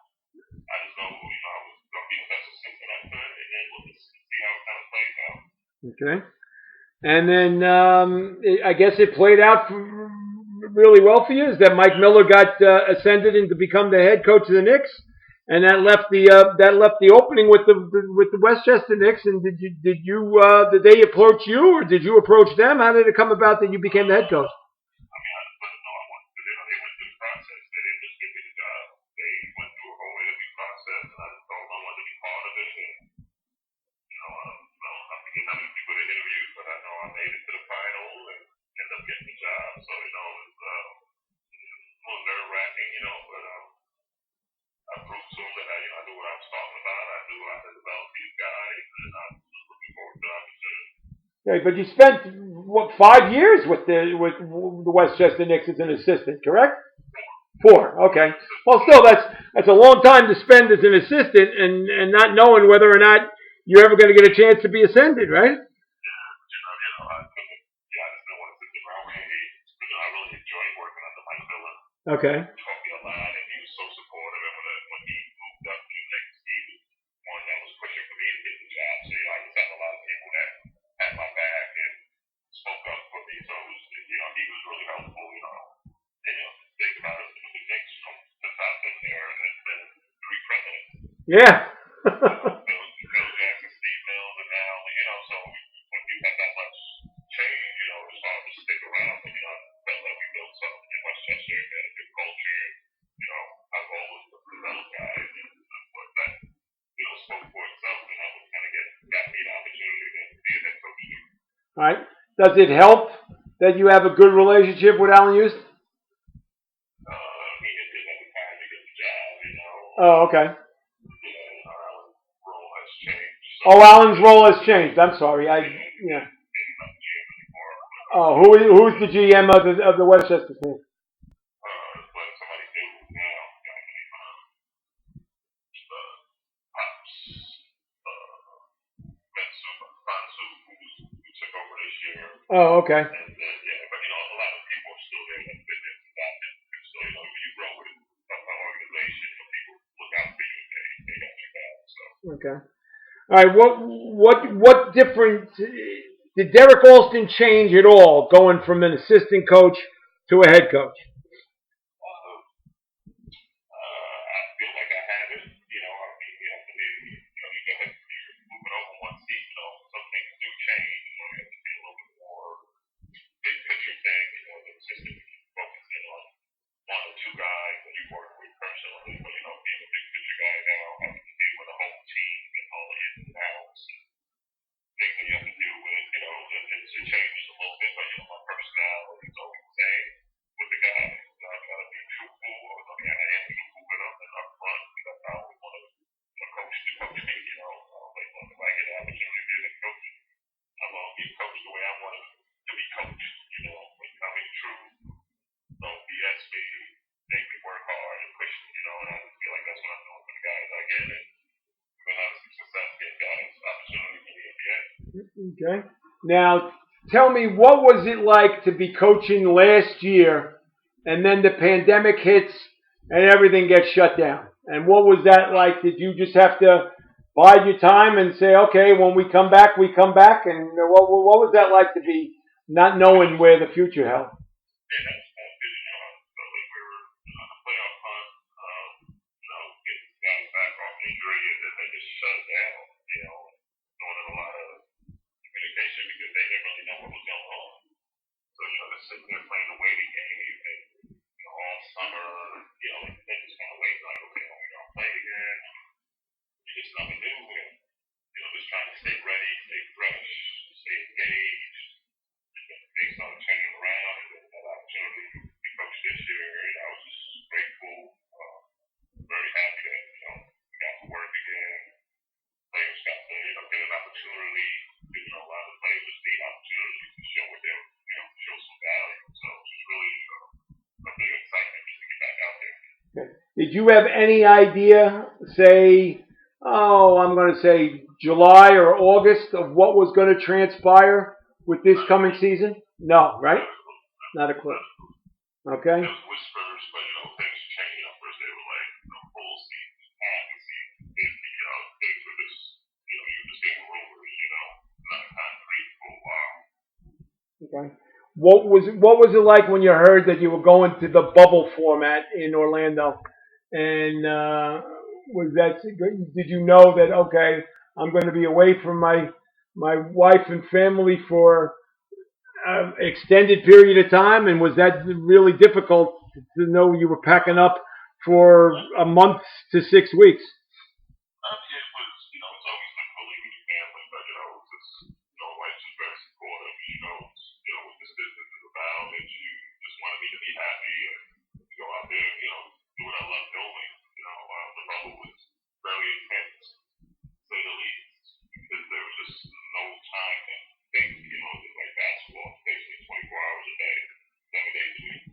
I just know, I was going to be the best assistant I could, and then we'll just see how it kind of plays out. okay. And then I guess it played out really well for you. Is that Mike Miller got ascended and to become the head coach of the Knicks, and that left the opening with the Westchester Knicks. And did they approach you or did you approach them? How did it come about that you became the head coach? I mean, I just let them know I wanted to do it. They went through the process. They didn't just give me the job. They went through a whole interview process, and I just told them I wanted to be part of it. And, I forget how many people they interviewed, but I know I made it to the final and ended up getting the job. So, it's a little nerve-wracking, but I proved to them that I knew what I was talking about. I knew I had developed these guys, and I was just looking forward to the opportunity. Right, but you spent what 5 years with the Westchester Knicks as an assistant, correct? 4. Okay. Well, still, that's a long time to spend as an assistant and not knowing whether or not you're ever going to get a chance to be ascended, right? Yeah, I couldn't. Yeah, I just didn't want to sit there around where I really enjoyed working under Mike Miller. Okay. He taught me a lot, and he was so supportive. And when he moved up to the Knicks, he was one that was pushing for me to get the job. So, I just had a lot of people that had my back and spoke up for me. So it was, he was really helpful. And think about it, the Knicks from since I've been there, there's been 3 presidents. Yeah. Phil Jackson, Steve Mills, and now, so when you have that much change, it's hard to stick around. But, I felt like we built something in Westchester and had a good culture. Our goal was to develop guys, and what that, spoke for itself, was kind of got me the opportunity to be a head coach. All right. Does it help that you have a good relationship with Alan Houston? He just didn't have the time to get the job, Oh, okay. Alan's role has changed. So Oh, Alan's role has changed. I'm sorry. Yeah. Oh, who's the GM of the Westchester team? But somebody new now, guy named Pops Mansu, who took over this year. Oh, okay. And but a lot of people are still there that been there since I've been there. So when you grow with an organization, people look out for you and they got your back. So. Okay. All right. What difference did Derrick Alston change at all, going from an assistant coach to a head coach? I feel like I have it. I mean, you have to be. You got to move it over one seat. Some things do change. You have to be a little bit more big picture thing. The assistant focusing on 1 or 2 guys that you work with personally. But being a big picture guy now, having to deal with a whole team and all the ins and outs. Things that you have to deal with, it changes a little bit, but my personality is always the same with the guys. I try to be truthful, I am truthful with them and upfront because I always want to coach to coach me, if I get an opportunity to be a coach, I'm going to be coached the way I want to be coached, tell me the truth, don't BS me, make me work hard and push me, and I feel like that's what I'm doing for the guys I get, and we're going to have success getting guys opportunity for the NBA. Okay. Now, tell me, what was it like to be coaching last year, and then the pandemic hits and everything gets shut down? And what was that like? Did you just have to bide your time and say, okay, when we come back, we come back? And what was that like to be not knowing where the future held? Yeah, that's good. We were the playoff they just shut it down, there wasn't a lot of communication because they didn't really know what was going on. So, they're sitting there playing a waiting game and, all summer, they just kind of wait like, okay, when we going to play again? We just nothing new and, just trying to stay ready, stay fresh, stay engaged. They started turning around and then that opportunity to coach this year, and I was just grateful, very happy that, we got to work again. Players got to, get an opportunity. A lot of the players just need opportunities to show what they're, show some value. So it's really a big excitement just to get back out there. Okay. Did you have any idea, say, I'm going to say July or August, of what was going to transpire with this coming season? No, right? Not a clue. Okay. There was whispers, but things change. First they were like full season, half the season. Things were just you were just getting rumors, not concrete for a while. Okay. What was it like when you heard that you were going to the bubble format in Orlando? And did you know that, okay, I'm going to be away from my wife and family for extended period of time, and was that really difficult to know you were packing up for a month to 6 weeks? It was, it's always difficult leaving your family, but just, wife's just very supportive. What this business is about, and she just wanted me to be happy and go out there, do what I love doing. The bubble was very intense, to say the least, because there was just no time to think, like basketball, basically 24 hours a day, 7 days a week.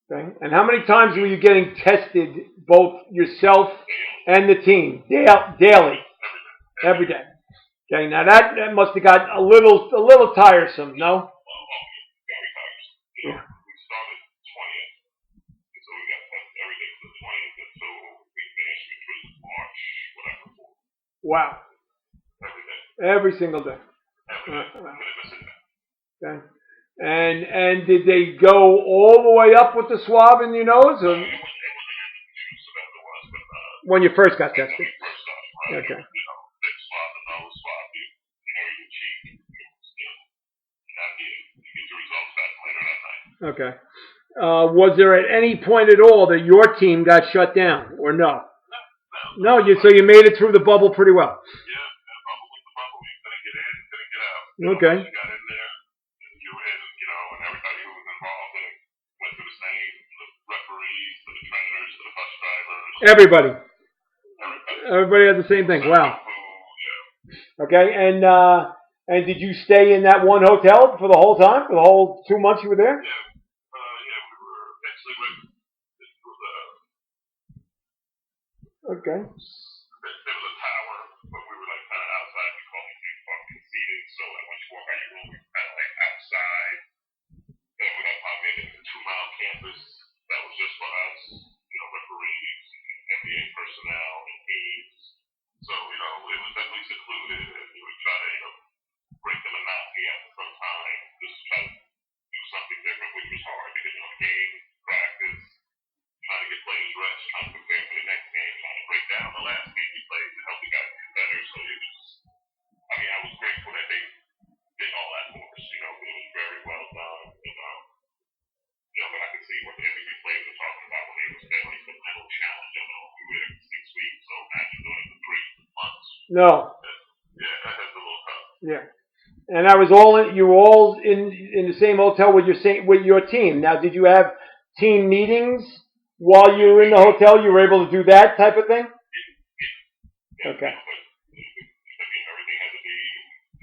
Okay. And how many times were you getting tested, both yourself and the team? Daily. Every day. Okay. Now that must have got a little tiresome, no? Very tiresome. Yeah. We started 20th, so we got tested every day to the 20th until we finished, which was March, whatever. Wow. Every day. Every single day. Every day. Okay. And did they go all the way up with the swab in your nose? Or? It wasn't as intrusive as it was, but when you first got tested. when we first started, right? Okay. They swab the nose, swab your cheek, you get your results back later that night. Okay. Was there at any point at all that your team got shut down, or no? No. So you made it through the bubble pretty well. Yeah, the bubble was the bubble. You couldn't get in, couldn't get out. Okay. You got in there, you were in, and everybody who was involved in it went through the same, the referees, to the trainers, to the bus drivers. Everybody had the same thing. Wow. Okay, and did you stay in that one hotel for the whole time, for the whole 2 months you were there? Yeah, we were actually Okay. There was a tower, but we were like kind of outside. We called it fucking seated, so like once you walk out your room, we were kind of like outside. Then we got popped into the 2-mile campus that was just for us, referees, NBA personnel, and teams. So, it was definitely secluded, and we would try to, break the monotony after some time, just try to do something different, which was hard because, game, practice, trying to get players rest, trying to prepare for the next game, trying to break down the last game we played to help the guys get better. So it was, I was grateful that they did all that for us. It was very well done. But I could see what the NBA players were talking about when they were saying like the mental challenge of it. We were there for 6 weeks, so imagine doing it for 3 months. No. Yeah, that's a little tough. Yeah. And I was you were all in the same hotel with your team. Now, did you have team meetings while you were in the hotel? You were able to do that type of thing? Yeah. Okay. Everything had to be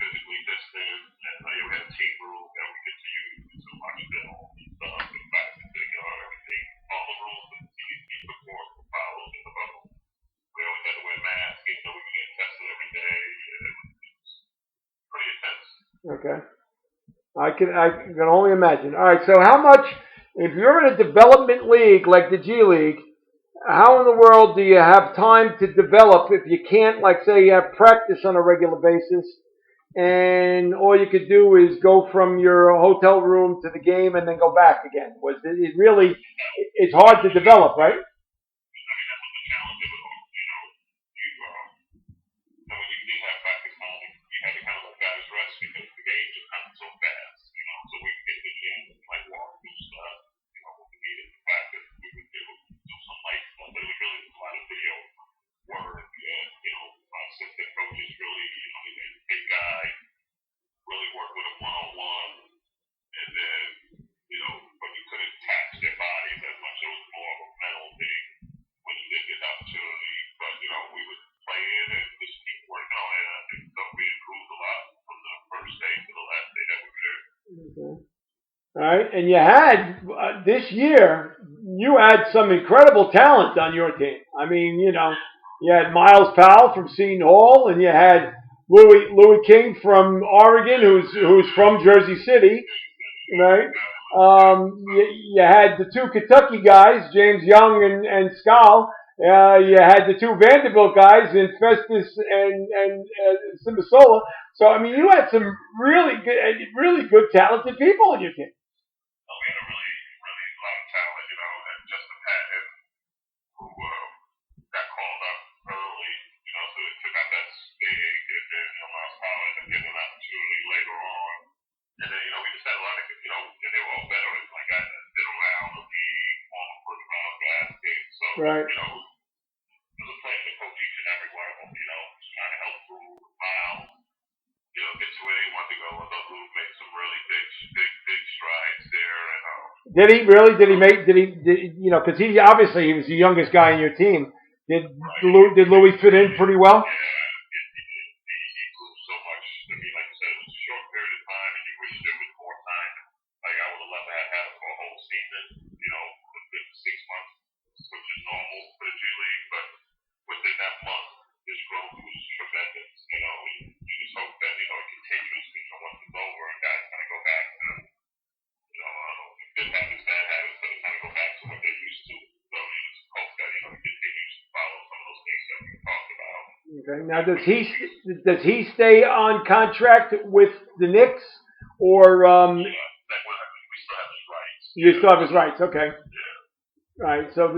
physically distant, and we had a team room that we get to use to watch film and stuff, and practice, everything. All the rules that the before were followed in the bubble. We always had to wear masks, even though we were getting tested every day. It was pretty intense. Okay. I can only imagine. All right, so how much, if you're in a development league like the G League, how in the world do you have time to develop if you can't, like, say, have practice on a regular basis, and all you could do is go from your hotel room to the game and then go back again? It's hard to develop, right? That was the challenge of it all. All right, and you had this year. You had some incredible talent on your team. I mean, you had Miles Powell from Seton Hall, and you had Louis King from Oregon, who's from Jersey City, right? You had the two Kentucky guys, James Young and Skal. You had the two Vanderbilt guys in Festus and Simasola. So I mean, you had some really good, talented people on your team. We had a really, really lot of talent, and Justin Patton, who got called up early, to not that big, and then, Miles Powell ended up getting an opportunity later on. And then, we just had a lot of, and they were all veterans, like guys that been around the league, on the first round draft picks. So, right. There's a plan to coach each and every one of them, just trying to help through Miles, get to where they want to go. I thought Lou made some really big strides there. And, did he really? Because he was the youngest guy in your team. Did Louis fit in pretty well? Yeah, he grew so much. I mean, like you said, it was a short period of time, and you wish there was more time. Like, I would have loved to have had him for a whole season, within 6 months, which is normal for the G League. But within that month, his growth was tremendous, and you just hope that, it continues, once it's over, and guys kind of go back to, good habits, bad habits, but they kind of go back to what they're used to. So you just hope that, it continues to follow some of those things that we talked about. Okay. Now, does he stay on contract with the Knicks, or we still have his rights. You still have his rights. Okay. Yeah. Right. So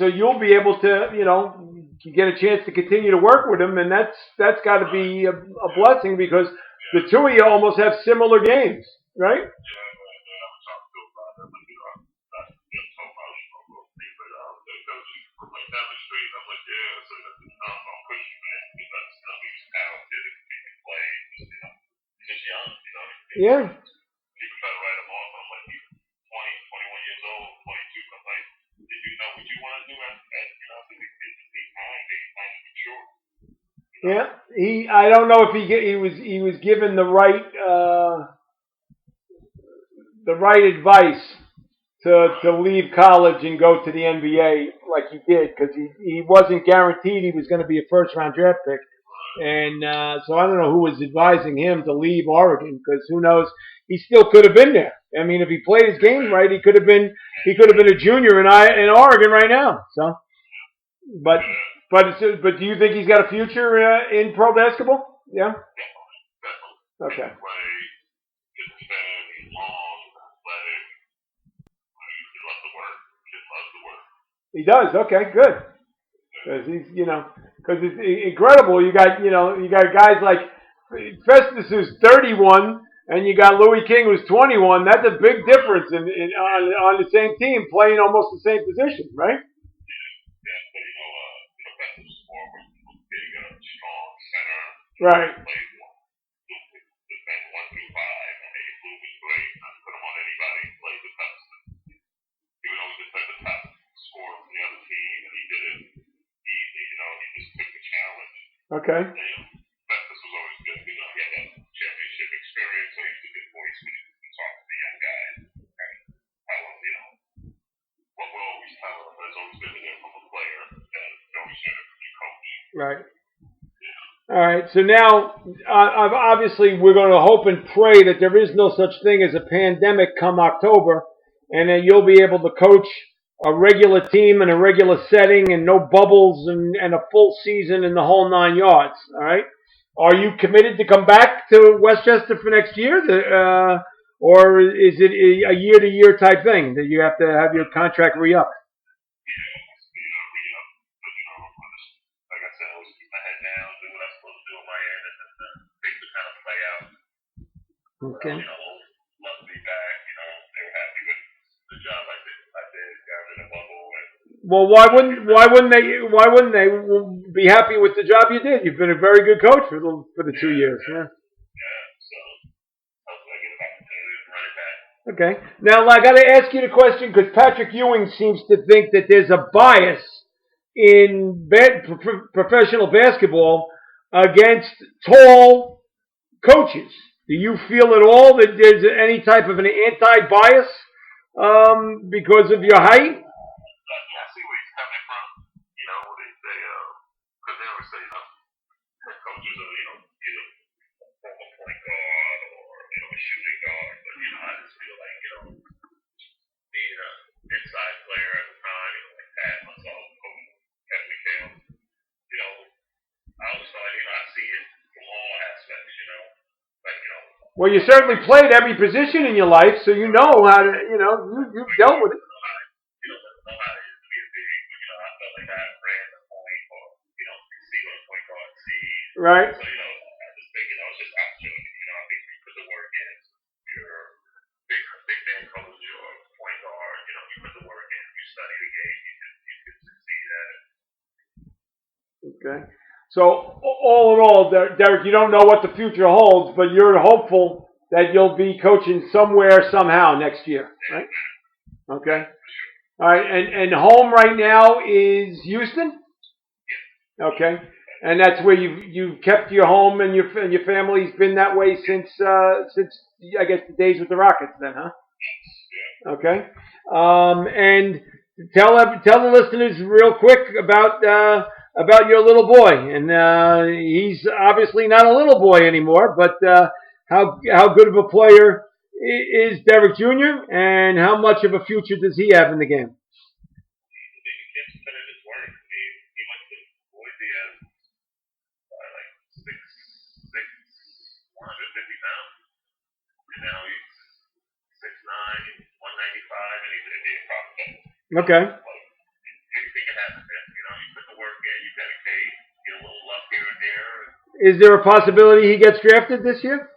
you'll be able to, get a chance to continue to work with him, and that's got to be a blessing because the two of you almost have similar games, right? Yeah. People try to write him off. I'm like, he's 20, 21 years old, 22. I'm like, did you know what you want to do after that? Yeah. I don't know if he was given the right advice to leave college and go to the NBA like he did because he wasn't guaranteed he was going to be a first round draft pick. And so I don't know who was advising him to leave Oregon because who knows? He still could have been there. I mean, if he played his game right, he could have been a junior in Oregon right now. So, but do you think he's got a future in pro basketball? Yeah. Okay. He does. Okay, good. Because it's incredible. You got guys like Festus who's 31, and you got Louis King who's 21. That's a big difference on the same team playing almost the same position, right? Right. Okay. Festus was always good. He had that championship experience, so he was a good voice when he talked to the young guys. And tell them, what we're always telling them has always been there from a player, and always said it from your coach. Right. All right. So now, obviously, we're going to hope and pray that there is no such thing as a pandemic come October, and then you'll be able to coach a regular team in a regular setting and no bubbles and a full season and the whole 9 yards. All right. Are you committed to come back to Westchester for next year, or is it a year-to-year type thing that you have to have your contract re-up? Like I said, I always keep my head down, do what I'm supposed to do on my end, and then things will kind of play out. Okay. Love to be back. They were happy with the job I did down in the bubble. Well, why wouldn't they be happy with the job you did? You've been a very good coach for the 2 years. Yeah. So hopefully I get an opportunity to run it back. Okay. Now I got to ask you the question because Patrick Ewing seems to think that there's a bias in professional basketball against tall coaches. Do you feel at all that there's any type of an anti-bias because of your height? I see where he's coming from. You know, they say, because they always say, coaches are, either former point guard or, a shooting guard. But, I just feel like, being an inside player at the time, like Pat, myself, Kobe, Kevin McHale, I always thought, I see it from all aspects, like, Well, you certainly played every position in your life, so you know how to, you've dealt with it. know how it is to be a big, but, I felt like I ran the point or, see what a point guard sees. Right. So, I just think, it's just opportunity. I think you put the work in. You're a big man coach or point guard, you put the work in, you study the game, you can succeed at it. Okay. So, all in all, Derrick, you don't know what the future holds, but you're hopeful that you'll be coaching somewhere, somehow next year, right? Okay. All right. And home right now is Houston? Okay. And that's where you've kept your home and your family's been that way since I guess the days with the Rockets then, huh? Okay. And tell the listeners real quick about your little boy. And he's obviously not a little boy anymore, but how good of a player is Derrick Jr. and how much of a future does he have in the game? Okay. Anything can happen. You put the work in, you dedicate, get a little luck here and there. Is there a possibility he gets drafted this year? I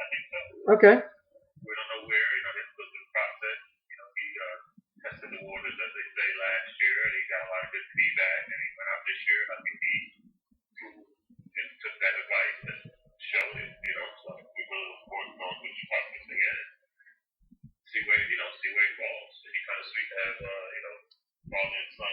think so. Okay. We don't know where. This was the process. He tested the waters, as they say, last year, and he got a lot of good feedback. And he went out this year. I think he took that advice and showed it. So we really look forward to going through the process again. See where he falls. It'd be kind of sweet to have, father and son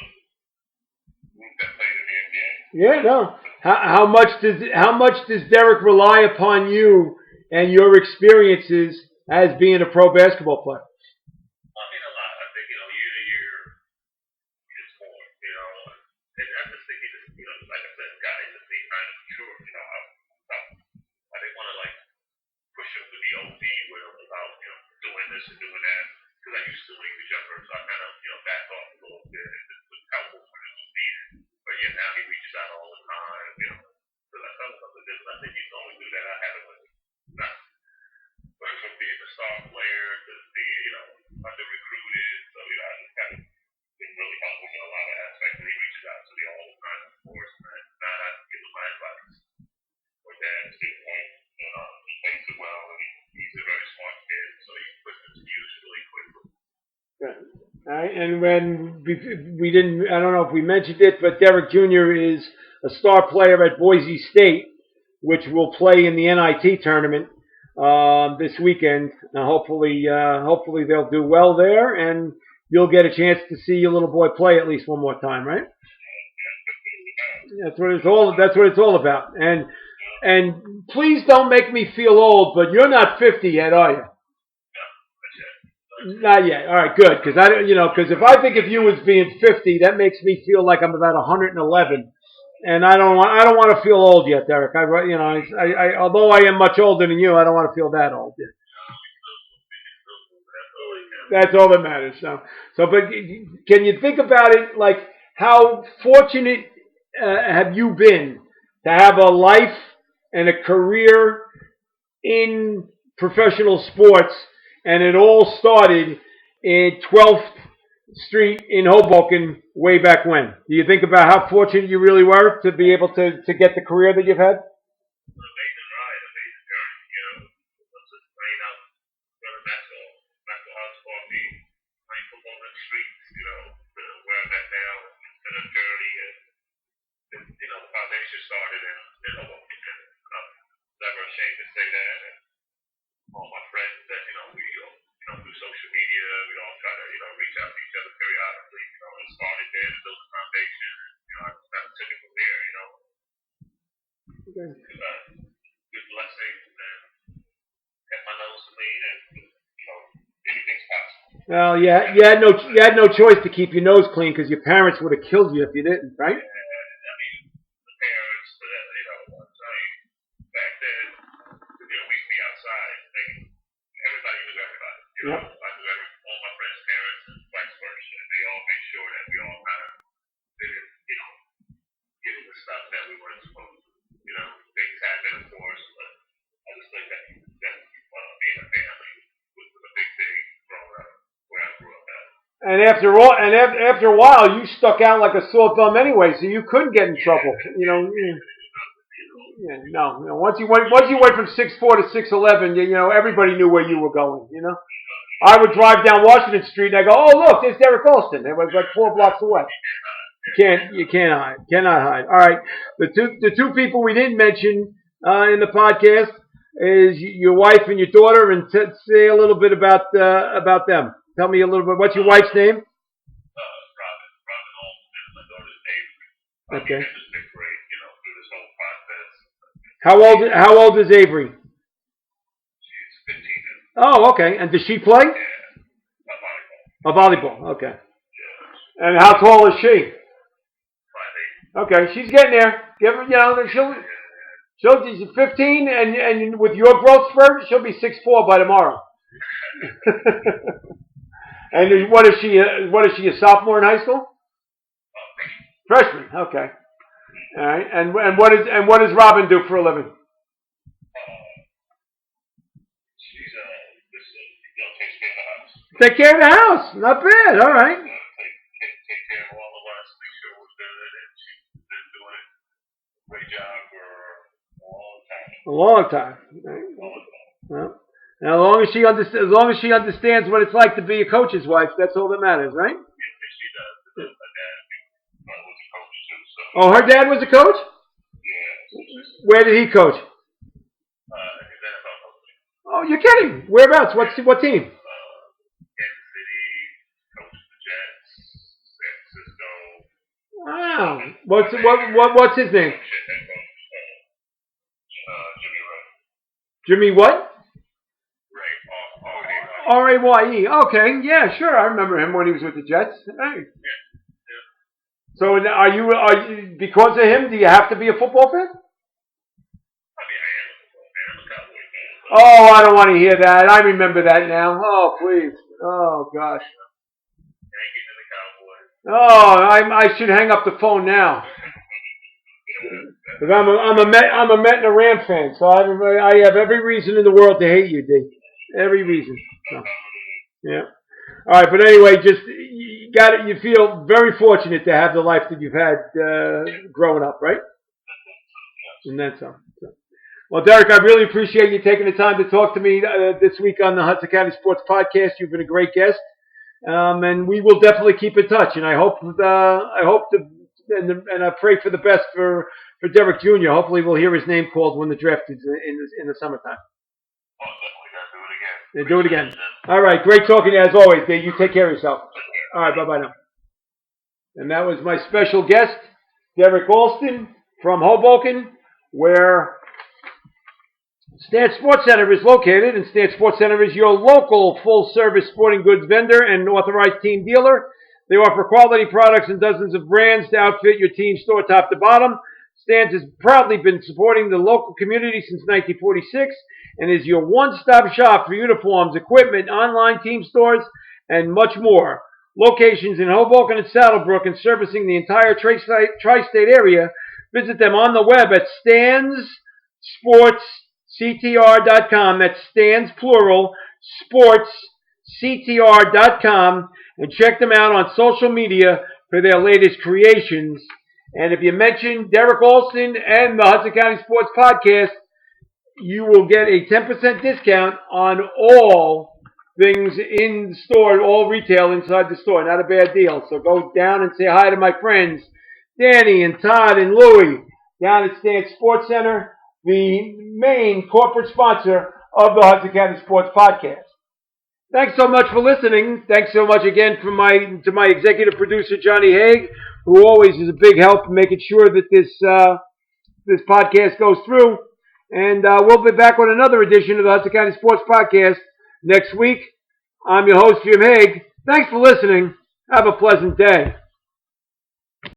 that played in the NBA. Yeah, no. How much does Derrick rely upon you and your experiences as being a pro basketball player? I mean, a lot. I think year to year, he gets more. And I just think he just, like I said, guys just need time to mature. I didn't want to push him to be OD with him about doing this and doing that because I used to when he was younger, so I kind of backed off a little bit and just was helpful when it was needed. But yeah, now he reaches out all the time. Because I tell him something different. I think he's the only dude that I haven't not. But from being a star player to being under recruited, so I just kind of been really helpful in a lot of aspects. And he reaches out to me all the time, of course. And now I give him my advice. With that, standpoint, he plays it well, and he's a very smart kid, so he puts it to use really quickly. Right. All right. And when we didn't, I don't know if we mentioned it, but Derrick Jr. is a star player at Boise State, which will play in the NIT tournament this weekend. Now, hopefully they'll do well there, and you'll get a chance to see your little boy play at least one more time, right? That's what it's all about. And please don't make me feel old, but you're not 50 yet, are you? Not yet. All right, good. Because if I think of you as being 50, that makes me feel like I'm about 111, and I don't want to feel old yet, Derrick. I although I am much older than you, I don't want to feel that old yet. That's all that matters. But can you think about it? Like, how fortunate have you been to have a life and a career in professional sports? And it all started in 12th Street in Hoboken way back when. Do you think about how fortunate you really were to be able to get the career that you've had? Amazing ride, amazing journey. Let's just playing out basketball house for me, playing football on the streets, where I'm at now, it's been a journey, and the foundation started in Hoboken. I'm never ashamed to say that. And all my friends that, we through social media, we all try to, reach out to each other periodically. It started there to build a foundation. I took it from there, Okay. Good blessings and Well, yeah, you had no choice to keep your nose clean because your parents would have killed you if you didn't, right? I mean, the parents, back then, we'd be outside. Everybody knew everybody. Yep. I knew all my friends' parents and vice versa. And they all made sure that we all kind of didn't, getting the stuff that we weren't supposed to. Things happen, of course, but I just think that being a family was a big thing growing up where I grew up at. And after a while, you stuck out like a sore thumb anyway, so you couldn't get in trouble. No. Once you went from 6'4" to 6'11", everybody knew where you were going. I would drive down Washington Street and I go, "Oh, look, there's Derrick Alston." It was like 4 blocks away. Cannot hide. All right, the two people we didn't mention in the podcast is your wife and your daughter, and say a little bit about them. Tell me a little bit. What's your wife's name? Robin Alston, and my daughter's Avery. Okay. It's been great, through this whole process. How old is Avery? She's 15. Oh, okay. And does she play? Yeah, Volleyball. Okay. Yeah. And how tall is she? 5'8". Okay, she's getting there. Give her, she's 15, and with your growth spurt, she'll be 6'4" by tomorrow. And what is she? A sophomore in high school? Freshman. Okay. All right. And what does Robin do for a living? She's takes care of the house. Take care of the house. Not bad. All right. Take care of all of us. Make sure we're good, and she's been doing a great job for a long time. Well, as long as she understands what it's like to be a coach's wife, that's all that matters, right? Yeah, she does. My dad was a coach too. So. Oh, her dad was a coach? Yeah. Where did he coach? His NFL coach. Oh, you're kidding. Whereabouts? What team? Kansas City, coached the Jets, San Francisco. Wow. What's his name? Jimmy Ray. Jimmy what? Ray. R-A-Y-E. Okay, yeah, sure. I remember him when he was with the Jets. Hey. Yeah. So are you because of him? Do you have to be a football fan? I mean, I am a football fan. I'm a Cowboy fan. Oh, I don't want to hear that. I remember that now. Oh, please. Oh, gosh. Yankees and the Cowboys. Oh, I should hang up the phone now. Because I'm a Met and a Ram fan, so I have every reason in the world to hate you, D. Every reason. So, yeah. All right, but anyway, you feel very fortunate to have the life that you've had growing up, right? And that's so. Well, Derrick, I really appreciate you taking the time to talk to me this week on the Hudson County Sports Podcast. You've been a great guest, and we will definitely keep in touch. And I hope and I pray for the best for Derrick Jr. Hopefully, we'll hear his name called when the draft is in the summertime. Definitely do it again. All right, great talking to you as always, Dave. You take care of yourself. All right, bye-bye now. And that was my special guest, Derrick Alston from Hoboken, where Stance Sports Center is located. And Stance Sports Center is your local full-service sporting goods vendor and authorized team dealer. They offer quality products and dozens of brands to outfit your team store top to bottom. Stance has proudly been supporting the local community since 1946 and is your one-stop shop for uniforms, equipment, online team stores, and much more. Locations in Hoboken and Saddlebrook and servicing the entire tri-state area. Visit them on the web at stansportsctr.com. That's Stans, plural, sportsctr.com. And check them out on social media for their latest creations. And if you mention Derrick Alston and the Hudson County Sports Podcast, you will get a 10% discount on all things in the store, all retail inside the store. Not a bad deal. So go down and say hi to my friends, Danny and Todd and Louie, down at Stance Sports Center, the main corporate sponsor of the Hudson County Sports Podcast. Thanks so much for listening. Thanks so much again to my executive producer, Johnny Haig, who always is a big help in making sure that this podcast goes through. And we'll be back with another edition of the Hudson County Sports Podcast next week. I'm your host, Jim Haig. Thanks for listening. Have a pleasant day.